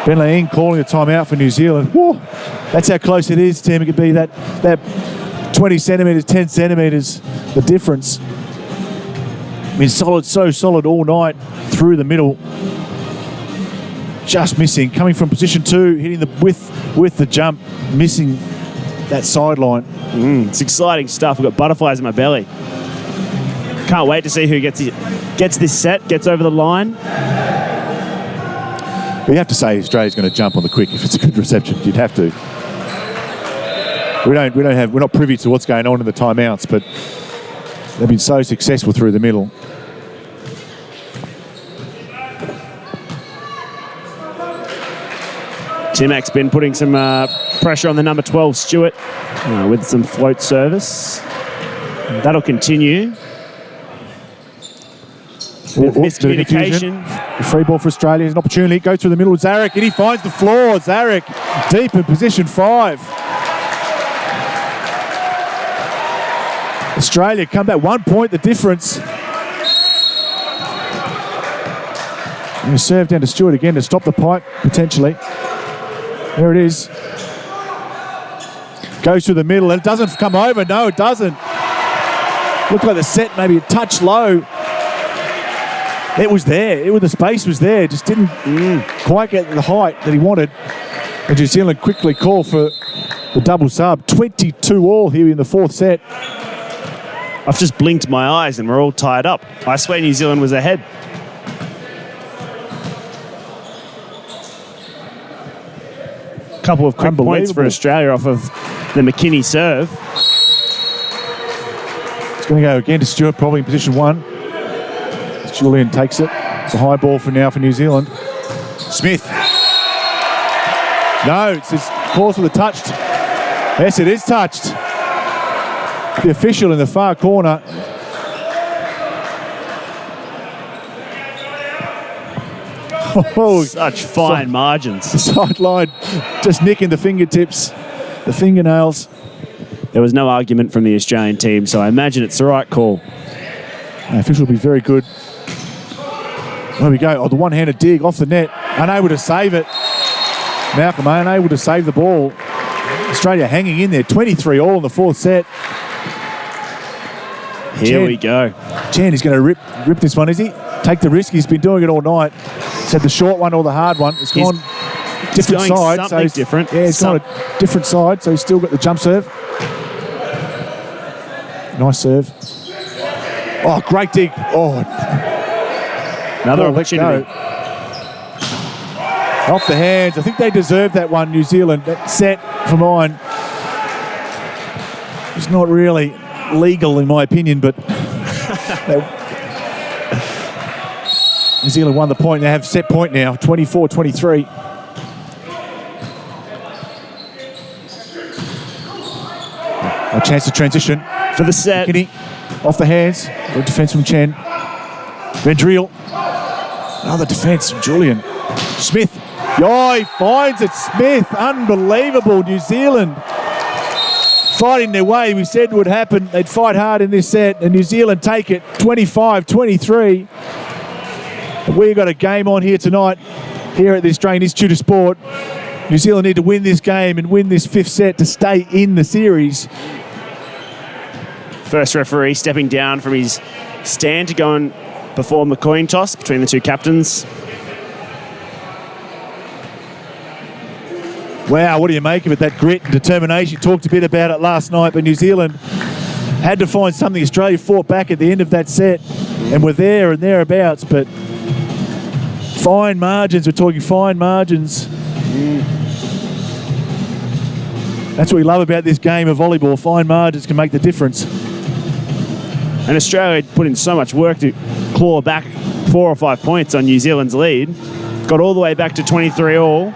Ben Leang calling a timeout for New Zealand. Whoa, that's how close it is, Tim. It could be that 20 centimetres, 10 centimetres, the difference. I mean, solid, so solid all night through the middle. Just missing. Coming from position 2, hitting the with the jump, missing that sideline.
It's exciting stuff. We've got butterflies in my belly. Can't wait to see who gets this set, gets over the line.
You have to say Australia's going to jump on the quick if it's a good reception. You'd have to. We're not privy to what's going on in the timeouts, but they've been so successful through the middle.
Timac's been putting some pressure on the number 12, Stewart, with some float service. That'll continue. Miscommunication.
Free ball for Australia. There's an opportunity. Go through the middle with Zarek, and he finds the floor. Zarek deep in position 5. Australia come back 1 point, the difference. And a serve down to Stewart again to stop the pipe, potentially. There it is. Goes through the middle, and it doesn't come over. No, it doesn't. Looked like the set maybe a touch low. It was there. The space was there. Just didn't quite get the height that he wanted. And New Zealand quickly call for the double sub. 22-all here in the fourth set.
I've just blinked my eyes and we're all tied up. I swear New Zealand was ahead. Couple of quick points for Australia off of the McKinney serve.
It's going to go again to Stewart, probably in position 1. Julian takes it. It's a high ball for now for New Zealand. Smith. No, it says calls for the touched. Yes, it is touched. The official in the far corner.
Oh, such fine margins.
Sideline, just nicking the fingertips, the fingernails.
There was no argument from the Australian team, so I imagine it's the right call.
The official will be very good. There we go. Oh, the one-handed dig off the net. Unable to save it. Malcolm unable to save the ball. Australia hanging in there. 23-all in the fourth set.
Here we go.
Chan is going to rip this one, is he? Take the risk. He's been doing it all night. Said the short one or the hard one. It's gone. Different
going
side.
something
he's
different.
Yeah, he's got a different side, so he's still got the jump serve. Nice serve. Oh, great dig. Oh,
another opportunity.
Off the hands. I think they deserved that one, New Zealand. That set for mine. It's not really legal in my opinion, but New Zealand won the point. They have set point now, 24-23. A chance to transition.
For the set.
McKinney, off the hands. Good defence from Chen. Vendriel. Another defence from Julian. Smith. Oh, he finds it. Smith. Unbelievable. New Zealand fighting their way. We said would happen. They'd fight hard in this set, and New Zealand take it 25-23. We've got a game on here tonight, here at the Australian Institute of Sport. New Zealand need to win this game and win this fifth set to stay in the series.
First referee stepping down from his stand to go and perform the coin toss between the two captains.
Wow, what do you make of it? That grit and determination. Talked a bit about it last night, but New Zealand had to find something. Australia fought back at the end of that set and were there and thereabouts, but fine margins. We're talking fine margins. That's what we love about this game of volleyball. Fine margins can make the difference.
And Australia put in so much work to claw back 4 or 5 points on New Zealand's lead. Got all the way back to 23-all.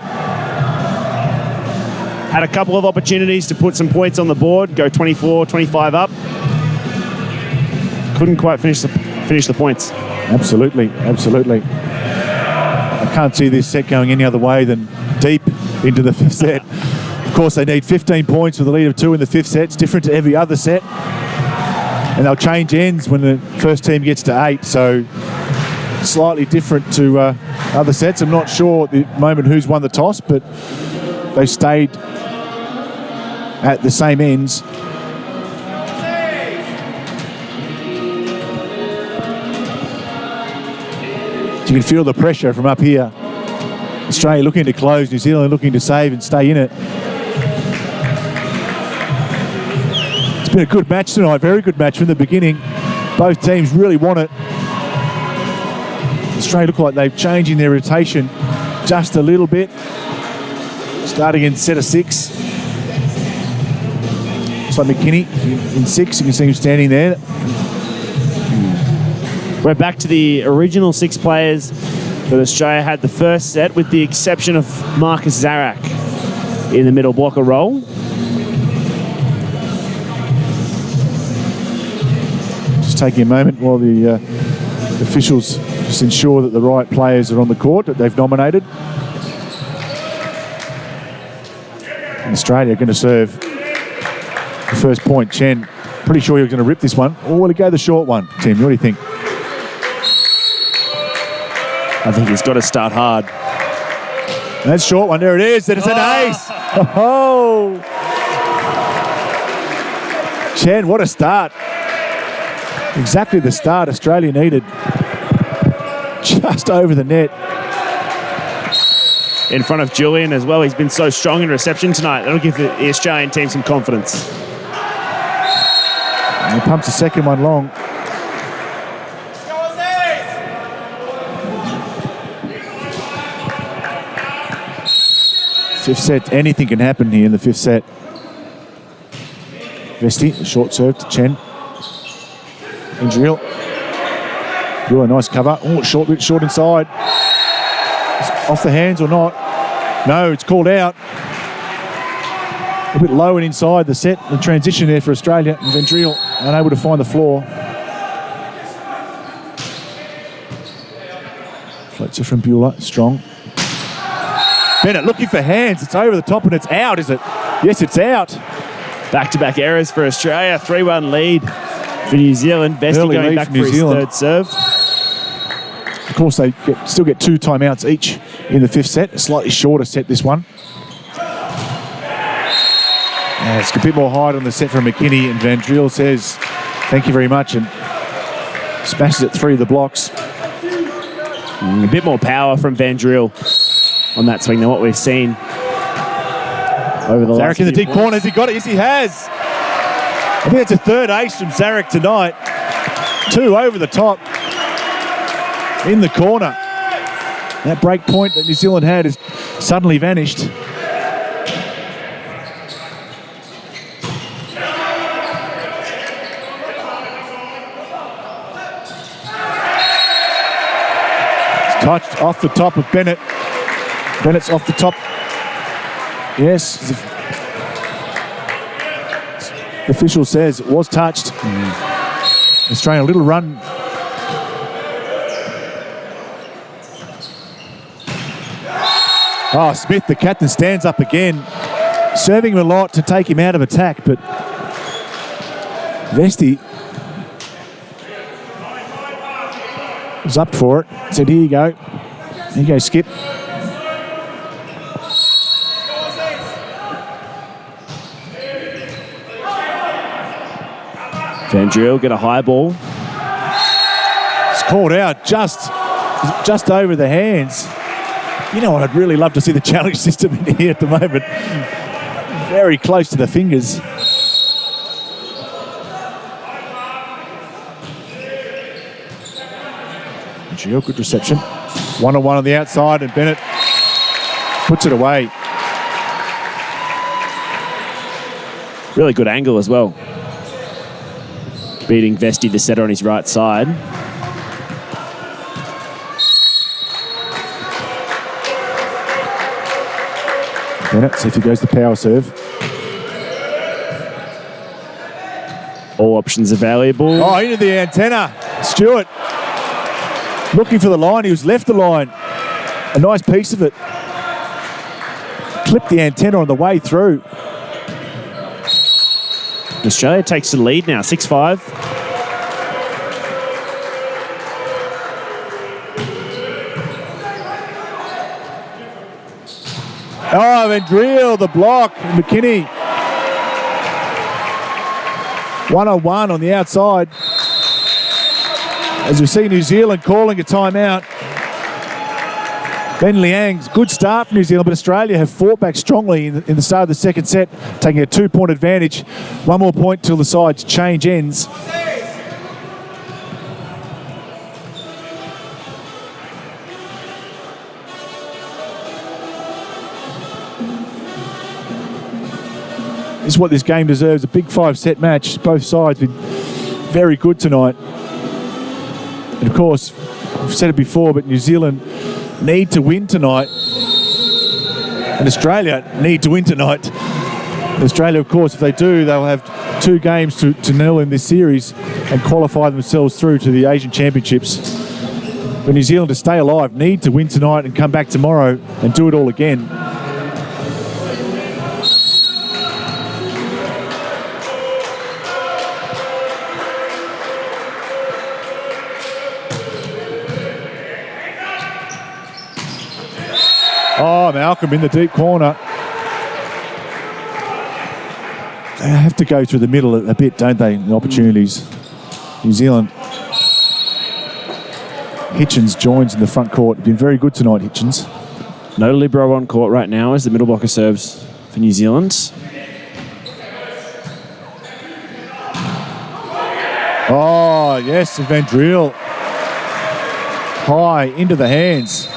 Had a couple of opportunities to put some points on the board, go 24, 25 up. Couldn't quite finish the points.
Absolutely, absolutely. I can't see this set going any other way than deep into the fifth set. Of course, they need 15 points with a lead of 2 in the fifth set. It's different to every other set. And they'll change ends when the first team gets to 8. So slightly different to other sets. I'm not sure at the moment who's won the toss, but they stayed at the same ends. You can feel the pressure from up here. Australia looking to close, New Zealand looking to save and stay in it. It's been a good match tonight, very good match from the beginning. Both teams really want it. Australia look like they're changing their rotation just a little bit. Starting in set of 6. It's like McKinney in 6, you can see him standing there.
We're back to the original 6 players that Australia had the first set, with the exception of Marcus Zarak in the middle blocker role.
Just taking a moment while the officials just ensure that the right players are on the court that they've nominated. And Australia are going to serve the first point. Chen, pretty sure you're going to rip this one. Or will he go the short one? Tim, what do you think?
I think he's got to start hard.
That's short one. There it is. That is an ace. Oh! Chen, what a start. Exactly the start Australia needed. Just over the net.
In front of Julian as well. He's been so strong in reception tonight. That'll give the Australian team some confidence.
And he pumps the second one long. Fifth set, anything can happen here in the fifth set. Vesti, short serve to Chen. Indriel. Ooh, a nice cover. Oh, short inside. Off the hands or not? No, it's called out. A bit low and inside the set. The transition there for Australia. And Vendriel unable to find the floor. Floats it from Bueller. Strong. Bennett looking for hands. It's over the top and it's out, is it? Yes, it's out.
Back-to-back errors for Australia. 3-1 lead for New Zealand. Vesti going back for his third serve.
Of course, they still get 2 timeouts each in the fifth set. A slightly shorter set, this one. Yeah, it's a bit more height on the set from McKinney, and Vandriel says, thank you very much, and smashes it through the blocks.
A bit more power from Vandriel. on that swing than what we've seen over the last
Zarek in the
few
deep corner. Has he got it? Yes, he has. I think it's a third ace from Zarek tonight. 2 over the top in the corner. That break point that New Zealand had has suddenly vanished. It's touched off the top of Bennett. Bennett's off the top. Yes. The official says it was touched. Australia a little run. Oh, Smith, the captain, stands up again, serving him a lot to take him out of attack, but Vesti was up for it. Said, here you go. Here you go, Skip.
Van Driel get a high ball.
It's called out just over the hands. You know what, I'd really love to see the challenge system in here at the moment. Very close to the fingers. Gio, good reception. 1-on-1 on the outside, and Bennett puts it away.
Really good angle as well. Beating Vesti, the setter, on his right side.
Bennett, see if he goes the power serve.
All options available.
Oh, into the antenna. Stewart looking for the line. He was left the line. A nice piece of it. Clipped the antenna on the way through.
Australia takes the lead now, 6-5.
Oh, Van Driel, the block. McKinney. 1-on-1 on the outside. As we see New Zealand calling a timeout. Ben Liang's good start for New Zealand, but Australia have fought back strongly in the start of the second set, taking a 2-point advantage. One more point till the sides change ends. This is what this game deserves, a big 5-set match. Both sides have been very good tonight. And of course, I've said it before, but New Zealand need to win tonight. And Australia need to win tonight. And Australia, of course, if they do, they'll have 2 games to nil in this series and qualify themselves through to the Asian Championships. But New Zealand, to stay alive, need to win tonight and come back tomorrow and do it all again. Oh, Malcolm in the deep corner. They have to go through the middle a bit, don't they, in the opportunities. New Zealand. Hitchens joins in the front court. Been very good tonight, Hitchens.
No libero on court right now as the middle blocker serves for New Zealand.
Oh, yes, Van Driel. High into the hands.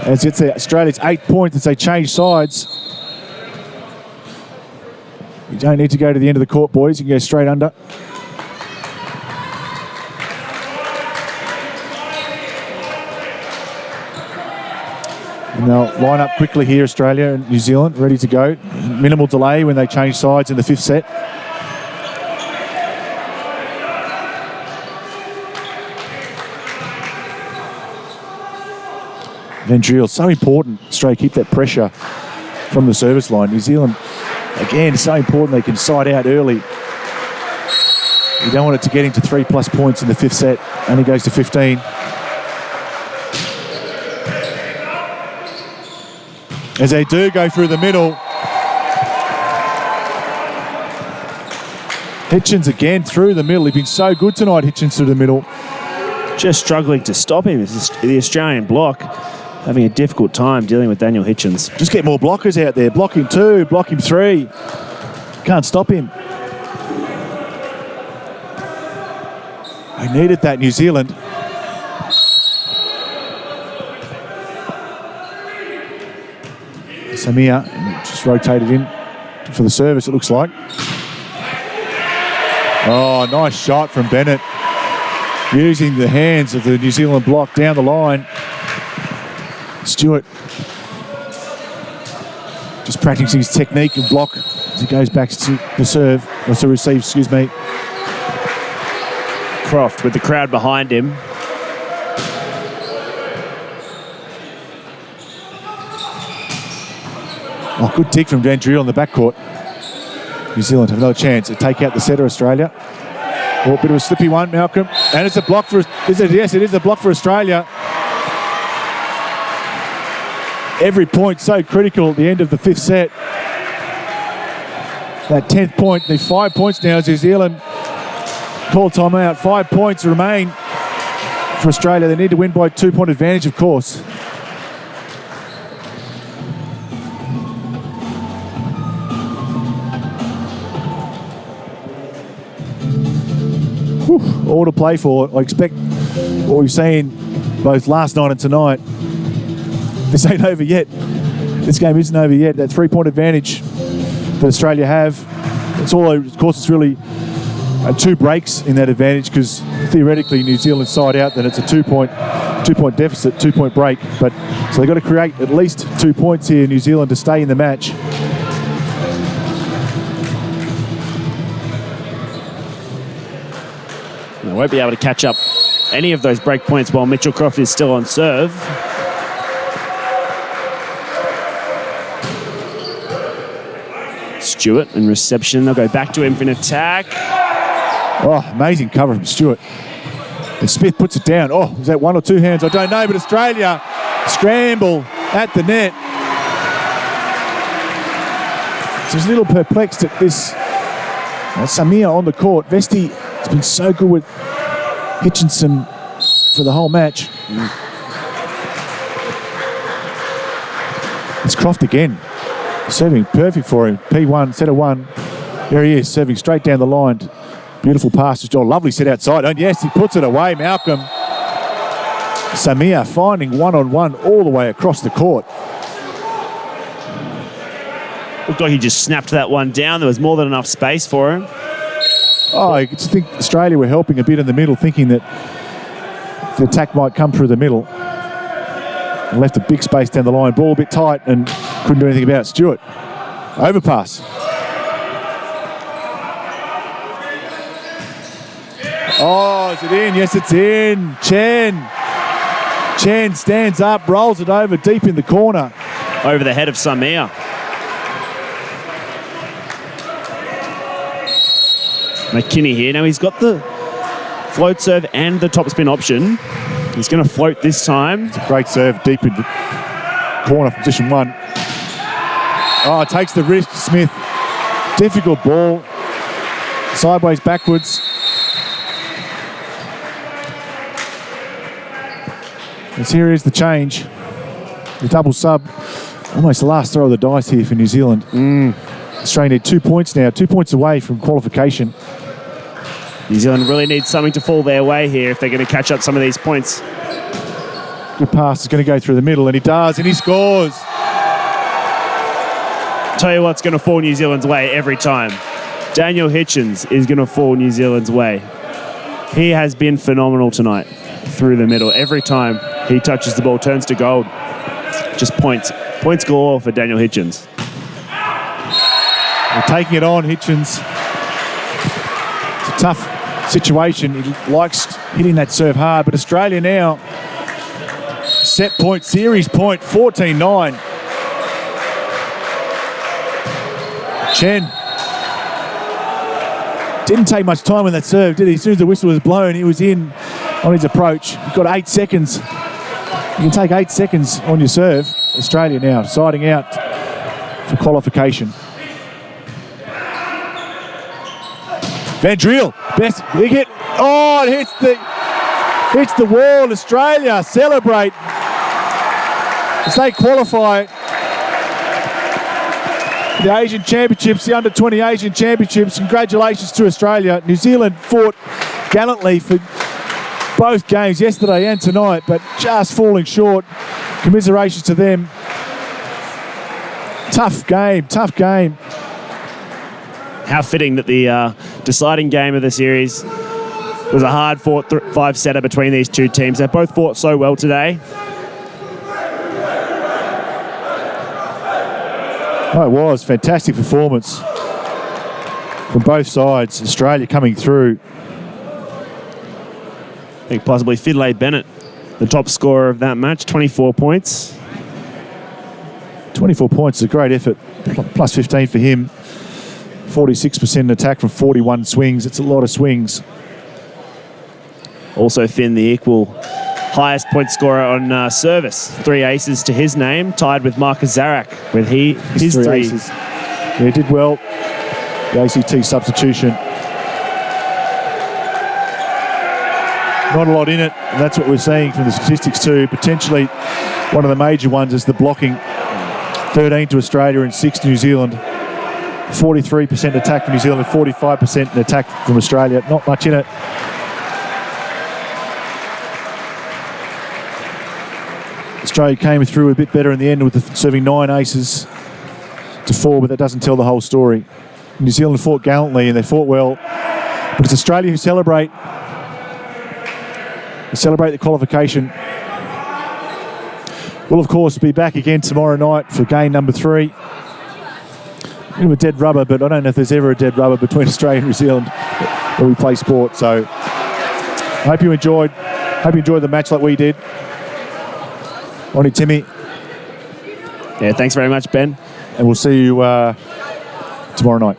As it's Australia's 8 points as they change sides. You don't need to go to the end of the court, boys. You can go straight under. And they'll line up quickly here, Australia and New Zealand, ready to go. Minimal delay when they change sides in the 5th set. Van Driel, so important, Australia, keep that pressure from the service line. New Zealand, again, so important they can side out early. You don't want it to get into 3+ points in the 5th set. Only goes to 15. As they do go through the middle. Hitchens again through the middle. He's been so good tonight, Hitchens through the middle.
Just struggling to stop him. The Australian block. having a difficult time dealing with Daniel Hitchens.
Just get more blockers out there. Block him 2, block him 3. Can't stop him. They needed that, New Zealand. Samia just rotated in for the service, it looks like. Oh, nice shot from Bennett. Using the hands of the New Zealand block down the line. Stewart just practicing his technique and block as he goes back to the serve, or to receive, excuse me.
Croft with the crowd behind him.
Oh, good dig from Vandriel on the backcourt. New Zealand have another chance to take out the setter, Australia. Oh, a bit of a slippy one, Malcolm. And it's a block for... Yes, it is a block for Australia. Every point so critical at the end of the 5th set. That 10th point, the 5 points now as New Zealand call timeout. 5 points remain for Australia. They need to win by 2-point advantage, of course. All to play for. I expect what we've seen both last night and tonight. This ain't over yet. This game isn't over yet. That 3-point advantage that Australia have. It's all, of course, it's really 2 breaks in that advantage, because theoretically New Zealand side out, then it's a 2-point deficit, 2-point break. But so they've got to create at least 2 points here, New Zealand, to stay in the match.
They won't be able to catch up any of those break points while Mitchell Croft is still on serve. Stewart in reception. They'll go back to him for an attack.
Oh, amazing cover from Stewart. And Smith puts it down. Oh, was that 1 or 2 hands? I don't know, but Australia scramble at the net. So he's a little perplexed at this. Samia on the court. Vesti has been so good with Hitchinson for the whole match. It's Croft again. Serving perfect for him. P1, set of 1. There he is, serving straight down the line. Beautiful pass. Oh, lovely set outside. And yes, he puts it away, Malcolm. Samia finding one-on-one all the way across the court.
Looked like he just snapped that one down. There was more than enough space for him.
Oh, I just think Australia were helping a bit in the middle, thinking that the attack might come through the middle. And left a big space down the line. Ball a bit tight and couldn't do anything about it. Stewart. Overpass. Oh, is it in? Yes, it's in. Chen stands up, rolls it over deep in the corner.
Over the head of Samia. McKinney here. Now he's got the float serve and the topspin option. He's going to float this time.
It's a great serve deep in the corner, position 1. Oh, takes the risk, Smith. Difficult ball. Sideways, backwards. And here is the change. The double sub. Almost the last throw of the dice here for New Zealand. Australia need 2 points now. 2 points away from qualification.
New Zealand really needs something to fall their way here if they're going to catch up some of these points.
Good pass is going to go through the middle, and he does, and he scores.
Tell you what's going to fall New Zealand's way every time. Daniel Hitchens is going to fall New Zealand's way. He has been phenomenal tonight through the middle. Every time he touches the ball, turns to gold. Just points. Points galore for Daniel Hitchens.
They're taking it on, Hitchens. It's a tough situation. He likes hitting that serve hard, but Australia now, set point, series point, 14-9. Chen. Didn't take much time on that serve, did he? As soon as the whistle was blown, he was in on his approach. You've got 8 seconds. You can take 8 seconds on your serve. Australia now siding out for qualification. Vandriel, best big hit. Oh, it hits the wall. Australia celebrate. as they qualify the Asian Championships, the Under-20 Asian Championships. Congratulations to Australia. New Zealand fought gallantly for both games, yesterday and tonight, but just falling short. Commiserations to them. Tough game, tough game.
How fitting that the deciding game of the series was a hard-fought five-setter between these two teams. They both fought so well today.
Oh, it was fantastic performance from both sides. Australia coming through.
I think possibly Finlay Bennett, the top scorer of that match, 24 points.
24 points is a great effort. Plus 15 for him. 46% in attack from 41 swings. It's a lot of swings.
Also Finn, the equal highest point scorer on service. 3 aces to his name, tied with Marcus Zarak with his three.
Aces. Yeah, he did well. The ACT substitution. Not a lot in it, and that's what we're seeing from the statistics too. Potentially one of the major ones is the blocking. 13 to Australia and 6 to New Zealand. 43% attack from New Zealand, 45% in attack from Australia. Not much in it. Australia came through a bit better in the end with serving 9 aces to 4, but that doesn't tell the whole story. New Zealand fought gallantly and they fought well, but it's Australia who celebrate. They celebrate the qualification. We'll, of course, be back again tomorrow night for game number 3. We have dead rubber, but I don't know if there's ever a dead rubber between Australia and New Zealand when we play sport. So I hope you enjoyed the match like we did. Morning, Timmy.
Yeah, thanks very much, Ben.
And we'll see you tomorrow night.